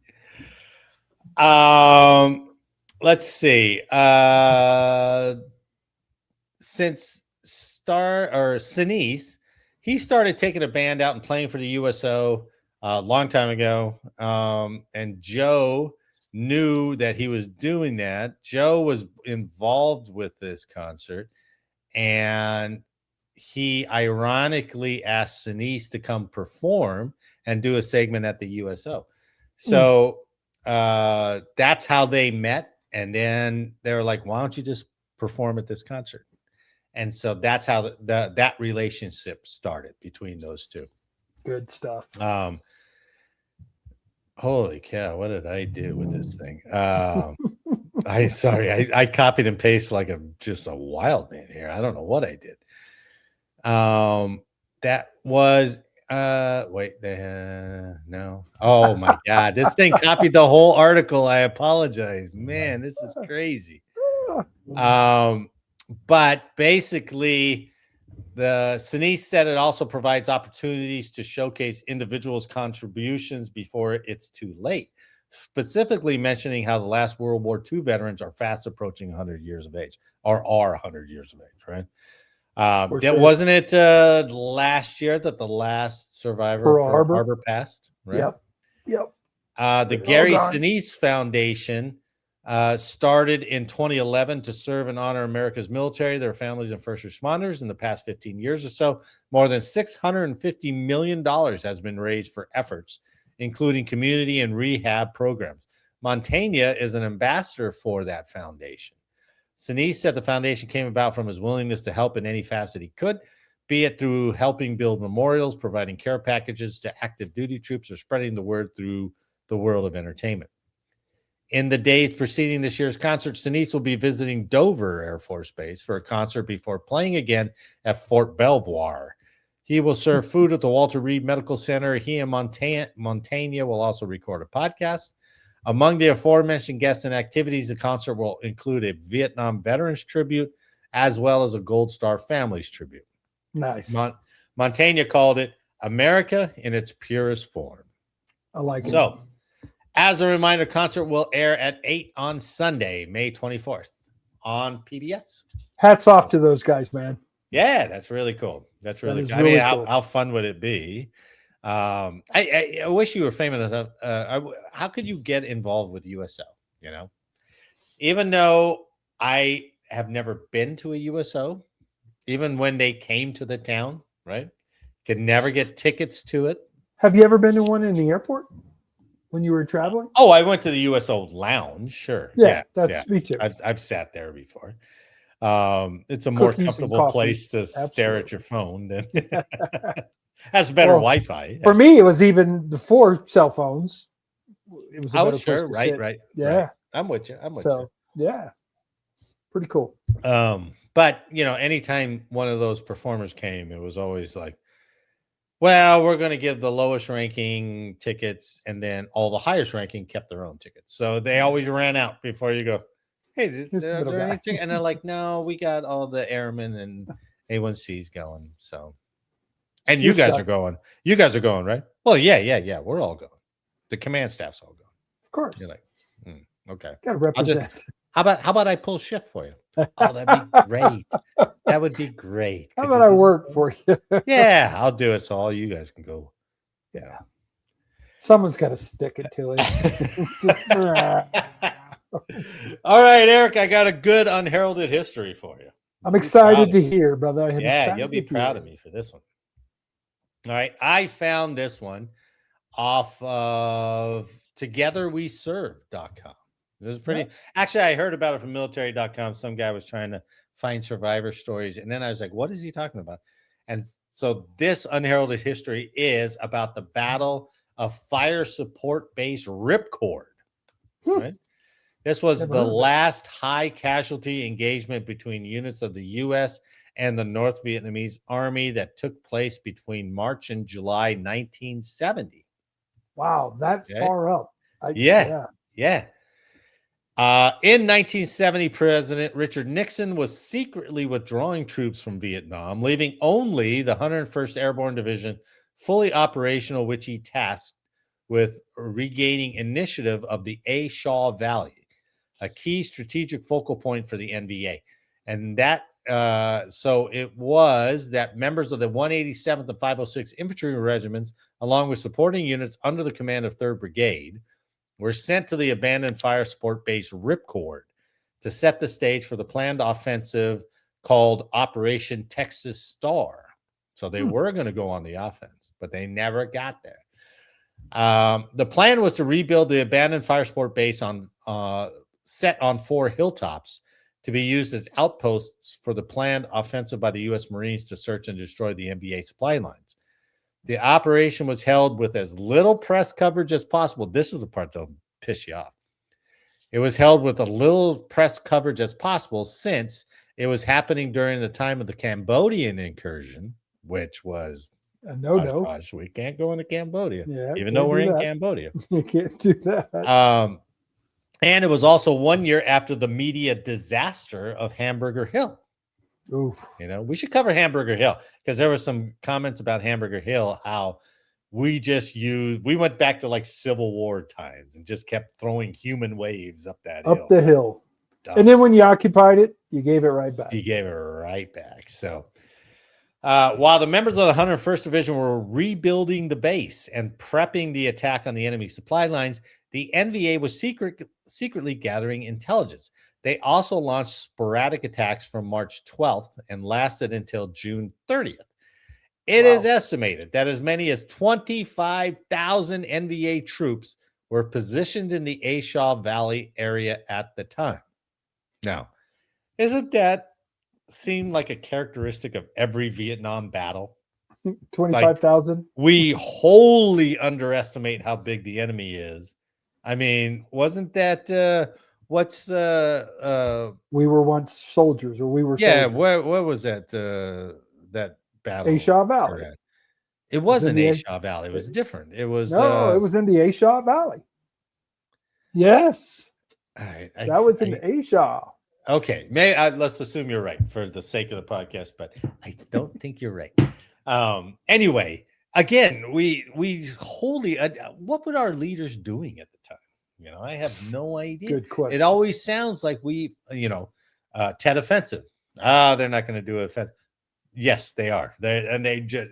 Let's see. Since Sinise, he started taking a band out and playing for the USO a long time ago. And Joe knew that he was doing that. Joe was involved with this concert, and he ironically asked Sinise to come perform and do a segment at the USO. So that's how they met. And then they were like, why don't you just perform at this concert? And so that's how that relationship started between those two. Good stuff. Holy cow, what did I do with this thing? I copied and pasted like I'm just a wild man here. I don't know what I did. That was no. Oh my God, this thing copied the whole article. I apologize, man. This is crazy. But basically, the Sinise said it also provides opportunities to showcase individuals' contributions before it's too late, specifically mentioning how the last World War II veterans are fast approaching 100 years of age, or are 100 years of age, right? That wasn't it last year that the last survivor of Pearl Harbor passed, right? Yep. The Gary Sinise Foundation started in 2011 to serve and honor America's military, their families, and first responders. In the past 15 years or so, more than $650 million has been raised for efforts, including community and rehab programs. Mantegna is an ambassador for that foundation. Sinise said the foundation came about from his willingness to help in any facet he could, be it through helping build memorials, providing care packages to active duty troops, or spreading the word through the world of entertainment. In the days preceding this year's concert, Sinise will be visiting Dover Air Force Base for a concert before playing again at Fort Belvoir. He will serve food at the Walter Reed Medical Center. He and Mantegna will also record a podcast. Among the aforementioned guests and activities, the concert will include a Vietnam Veterans tribute as well as a Gold Star Families tribute. Nice. Mantegna called it America in its purest form. I like it. So, as a reminder, concert will air at 8 on Sunday, May 24th on PBS. Hats off to those guys, man. Yeah, that's really cool. That's really cool. Really I mean, cool. how fun would it be? I wish you were famous enough. How could you get involved with USO? Even though I have never been to a USO, even when they came to the town, right? Could never get tickets to it. Have you ever been to one in the airport when you were traveling? Oh, I went to the USO lounge. Sure. Yeah. Me too. I've sat there before. It's a more comfortable place to stare at your phone than has better Wi-Fi. For me, it was even before cell phones. It was a better place to sit. Right. Yeah. Right. I'm with you. Yeah. Pretty cool. But anytime one of those performers came, it was always like, well, we're going to give the lowest ranking tickets, and then all the highest ranking kept their own tickets. So they always ran out before you go, hey, is there any ticket? And they're like, no, we got all the airmen and A1Cs going. So, and you guys are going. You guys are going, right? Well, yeah. We're all going. The command staff's all going. Of course. You're like, okay. Got to represent. How about I pull shift for you? Oh, that'd be great. That would be great. How Could about you I do work that? for you? Yeah, I'll do it so all you guys can go. Yeah. Someone's got to stick it to it. It's just- All right, Eric, I got a good unheralded history for you. I'm excited to hear, brother. I'm Yeah, excited you'll be to proud hear. of me for this one. All right, I found this one off of togetherweserve.com. This is pretty. Actually, I heard about it from military.com. Some guy was trying to find survivor stories, and then I was like, what is he talking about? And so this unheralded history is about the Battle of Fire Support Base Ripcord. Right? This was Never the heard of it. last high casualty engagement between units of the U.S. and the North Vietnamese Army that took place between March and July 1970. Wow, that Okay. far up. Yeah. In 1970, President Richard Nixon was secretly withdrawing troops from Vietnam, leaving only the 101st Airborne Division fully operational, which he tasked with regaining initiative of the A Shaw Valley, a key strategic focal point for the NVA. And that, so it was that members of the 187th and 506 Infantry Regiments, along with supporting units under the command of 3rd Brigade, were sent to the abandoned fire support base Ripcord to set the stage for the planned offensive called Operation Texas Star. So they were going to go on the offense, but they never got there. The plan was to rebuild the abandoned fire support base on set on 4 hilltops to be used as outposts for the planned offensive by the U.S. Marines to search and destroy the NVA supply lines. The operation was held with as little press coverage as possible. This is the part that'll piss you off. It was held with a little press coverage as possible since it was happening during the time of the Cambodian incursion, which was No. gosh, we can't go into Cambodia, Yeah, even can't though we're do in that. Cambodia. You can't do that. And it was also 1 year after the media disaster of Hamburger Hill. Oof. You know, we should cover Hamburger Hill because there were some comments about Hamburger Hill, how we went back to like Civil War times and just kept throwing human waves up that hill. Up the hill. Dumb. And then when you occupied it, you gave it right back. He gave it right back. So while the members of the 101st Division were rebuilding the base and prepping the attack on the enemy supply lines, the NVA was secretly gathering intelligence. They also launched sporadic attacks from March 12th and lasted until June 30th. It is estimated that as many as 25,000 NVA troops were positioned in the A Shaw Valley area at the time. Now, isn't that seem like a characteristic of every Vietnam battle? 25,000. We wholly underestimate how big the enemy is. I mean, wasn't that We were once soldiers, or we were soldiers. soldiers. What was that that battle? A Shaw Valley. It wasn't in the A Shaw Valley. It was different. It was it was in the A Shaw Valley. Yes. all right, That was in A Shaw. Okay, let's assume you're right for the sake of the podcast, but I don't think you're right. Anyway, again, we wholly what were our leaders doing at the time? You know, I have no idea. Good question. It always sounds like Tet offensive. They're not going to do it offensive. Yes, they are. They just,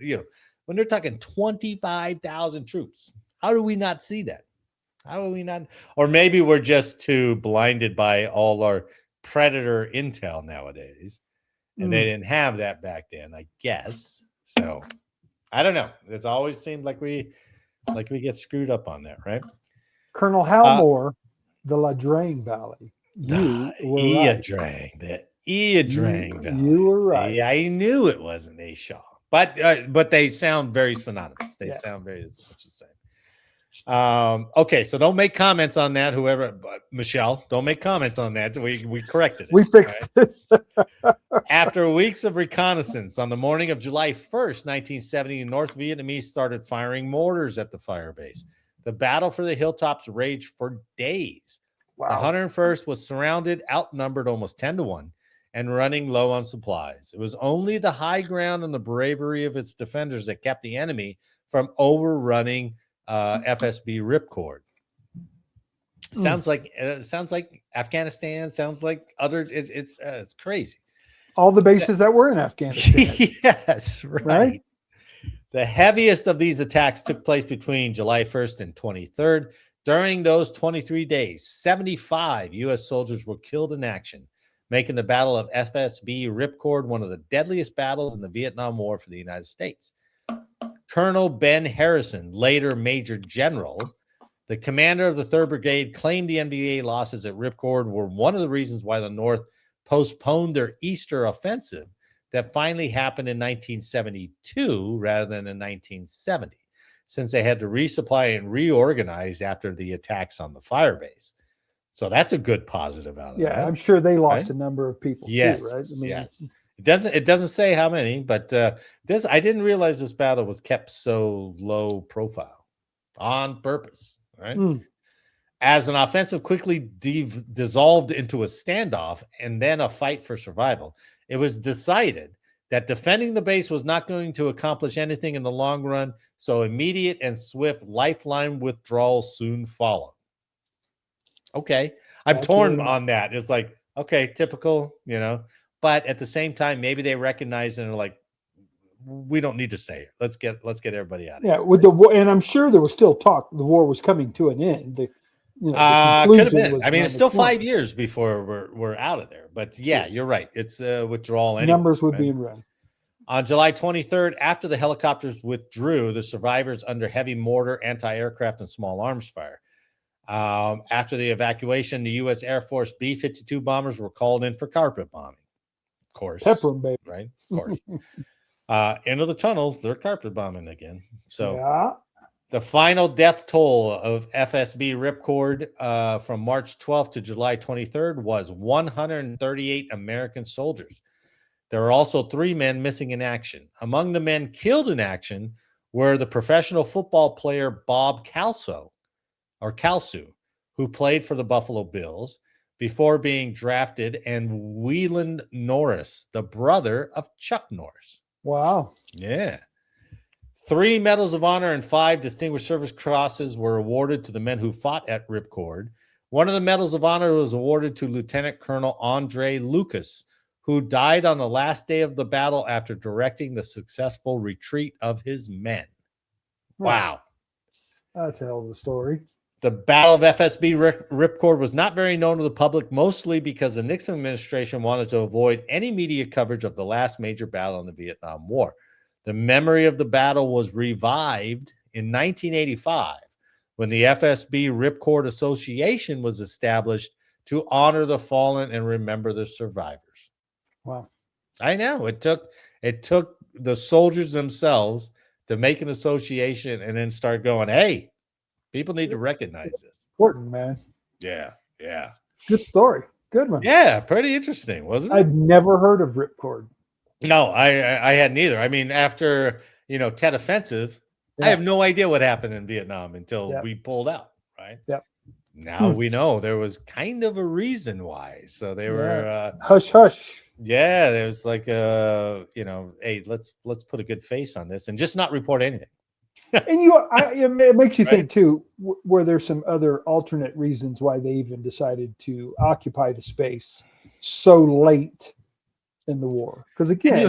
when they're talking 25,000 troops, how do we not see that? How do we not? Or maybe we're just too blinded by all our predator intel nowadays, and they didn't have that back then, I guess. So I don't know. It's always seemed like we get screwed up on that, right? Colonel Halmore, the La Drang Valley. You were right. The Eadrang Valley. You were right. See, I knew it wasn't A Shaw, but they sound very synonymous. They sound very much the same. Okay, so don't make comments on that. Michelle, don't make comments on that. We corrected it. We fixed it. After weeks of reconnaissance, on the morning of July 1st, 1970, North Vietnamese started firing mortars at the fire base. The battle for the hilltops raged for days. Wow. The 101st was surrounded, outnumbered almost 10-1, and running low on supplies. It was only the high ground and the bravery of its defenders that kept the enemy from overrunning FSB Ripcord. Sounds like Afghanistan. Sounds like other. It's crazy. All the bases that were in Afghanistan. Yes, right. The heaviest of these attacks took place between July 1st and 23rd. During those 23 days, 75 U.S. soldiers were killed in action, making the Battle of FSB Ripcord one of the deadliest battles in the Vietnam War for the United States. Colonel Ben Harrison, later Major General, the commander of the 3rd Brigade, claimed the NVA losses at Ripcord were one of the reasons why the North postponed their Easter offensive that finally happened in 1972 rather than in 1970, since they had to resupply and reorganize after the attacks on the firebase. So that's a good positive out of that. Yeah, I'm sure they lost a number of people too, right? I mean, yes. It doesn't say how many, but I didn't realize this battle was kept so low profile on purpose, right? As an offensive quickly dissolved into a standoff and then a fight for survival, it was decided that defending the base was not going to accomplish anything in the long run, so immediate and swift lifeline withdrawal soon followed. Okay, I'm torn on that. It's like, okay, typical, but at the same time, maybe they recognize and are like, we don't need to say it. Let's get everybody out of here. Yeah, with the war, and I'm sure there was still talk the war was coming to an end. The could have been. I mean, it's still 5 years before we're out of there. But yeah, you're right. It's withdrawal anyway. Numbers would be in run. On July 23rd, after the helicopters withdrew, the survivors under heavy mortar, anti-aircraft, and small arms fire. After the evacuation, the U.S. Air Force B-52 bombers were called in for carpet bombing. Of course. Pepper them, baby. Right? Of course. Into the tunnels, they're carpet bombing again. So yeah. The final death toll of FSB Ripcord from March 12th to July 23rd was 138 American soldiers. There are also 3 men missing in action. Among the men killed in action were the professional football player Bob Calsu, who played for the Buffalo Bills before being drafted, and Wheeland Norris, the brother of Chuck Norris. Wow. Yeah. 3 Medals of Honor and 5 Distinguished Service Crosses were awarded to the men who fought at Ripcord. One of the Medals of Honor was awarded to Lieutenant Colonel Andre Lucas, who died on the last day of the battle after directing the successful retreat of his men. Wow. That's a hell of a story. The Battle of FSB Ripcord was not very known to the public, mostly because the Nixon administration wanted to avoid any media coverage of the last major battle in the Vietnam War. The memory of the battle was revived in 1985 when the FSB Ripcord Association was established to honor the fallen and remember the survivors. Wow. I know. It took the soldiers themselves to make an association and then start going, hey, people need to recognize this. Important, man. Yeah. Yeah. Good story. Good one. Yeah. Pretty interesting, wasn't it? I'd never heard of Ripcord. No, I hadn't either. I mean, after, Tet Offensive, I have no idea what happened in Vietnam until we pulled out, right? Yep. Now we know there was kind of a reason why. So they were hush hush. Yeah, there was like hey, let's put a good face on this and just not report anything. And it makes you think too, were there some other alternate reasons why they even decided to occupy the space so late in the war? Because again, and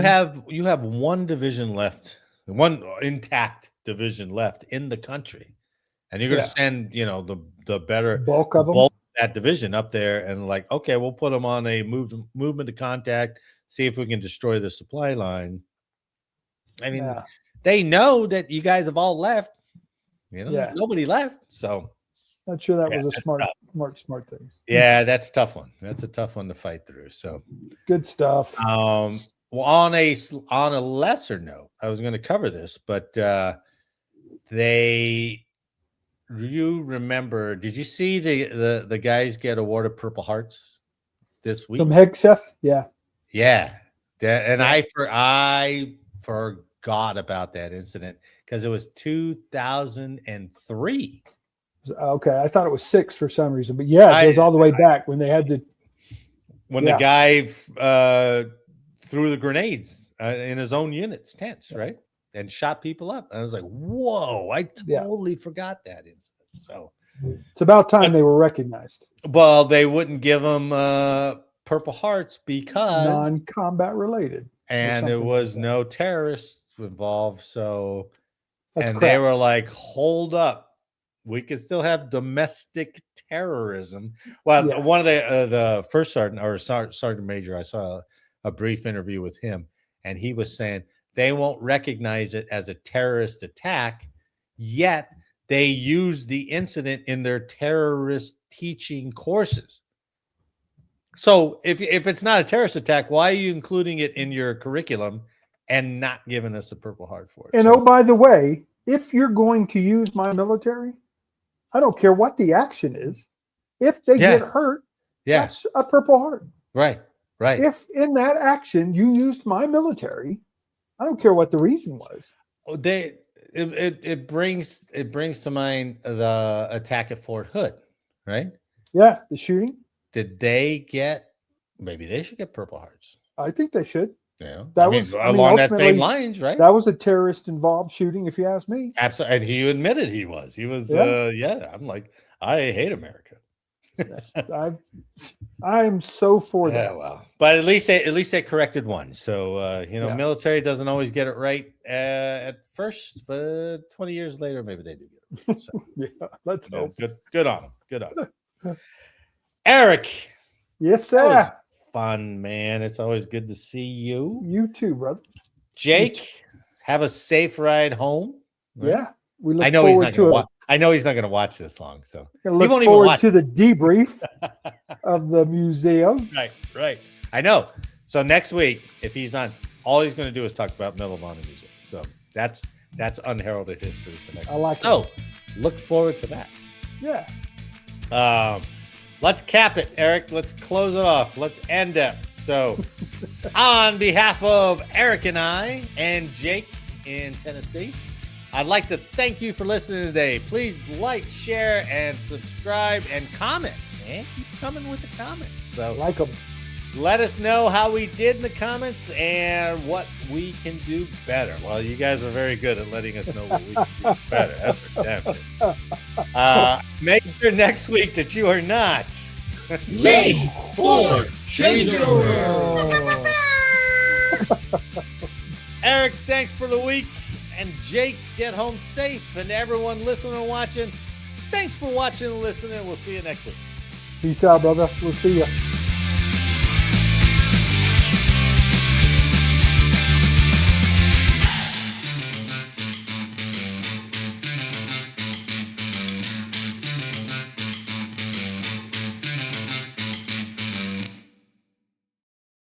you have one division left, one intact division left in the country, and you're going to send the better bulk of that division up there, and like, okay, we'll put them on a movement to contact, see if we can destroy the supply line. I mean, they know that you guys have all left. There's nobody left, so not sure that was a smart thing. Yeah, that's a tough one. That's a tough one to fight through. So good stuff. Well, on a lesser note, I was going to cover this, but you remember? Did you see the guys get awarded Purple Hearts this week? From Hegseth? Yeah. And I forgot about that incident because it was 2003. Okay, I thought it was 6 for some reason, but it goes all the way back when they had to. When the guy threw the grenades in his own tents, right? and shot people up. And I was like, whoa, I Yeah. totally forgot that incident. So It's about time they were recognized. well, they wouldn't give them Purple Hearts because Non-combat related. and there something was like that. no terrorists involved. So That's and crap. they were like, hold up. We can still have domestic terrorism. Well, Yeah. one of the first sergeant or sergeant major, I saw a brief interview with him, and he was saying they won't recognize it as a terrorist attack, yet they use the incident in their terrorist teaching courses. So if it's not a terrorist attack, why are you including it in your curriculum and not giving us a Purple Heart for it? And So- oh, by the way, if you're going to use my military, I don't care what the action is. If they Yeah. get hurt, yeah, that's a Purple Heart. right. If in that action you used my military, I don't care what the reason was. Oh, it brings to mind the attack at Fort Hood, right? Yeah, the shooting. Did they get? Maybe they should get Purple Hearts. I think they should. Yeah, That I mean, was- I mean, along that same ultimately, lines, right? That was a terrorist involved shooting, if you ask me. Absolutely, and he admitted he was. He was. Yeah. I'm like, I hate America. I'm so for Yeah, that. well, but at least they corrected one. So Yeah. military doesn't always get it right at first, but 20 years later, maybe they do get it right. So, Yeah, let's yeah, hope. good on them. Good on them. Eric, Yes, that was sir. fun, man. It's always good to see you. You too, brother. Jake, have a safe ride home. Right? Yeah, we look I know he's forward not to going to it. watch. I know he's not going to watch this long. So Gonna he look won't even forward watch to the debrief of the museum. right. I know. So next week, if he's on, all he's going to do is talk about Medal of Honor Museum. So that's unheralded history for next I week. like it. So look forward to that. Yeah. Let's cap it, Eric. Let's close it off. Let's end it. So on behalf of Eric and I and Jake in Tennessee, I'd like to thank you for listening today. Please like, share, and subscribe and comment. And keep coming with the comments. So Like them. let us know how we did in the comments and what we can do better. Well, you guys are very good at letting us know what we can do better. That's for damn sure. Make sure next week that you are not Late for Changeover. Eric, thanks for the week. And Jake, get home safe. And everyone listening and watching, thanks for watching and listening. We'll see you next week. Peace out, brother. We'll see you.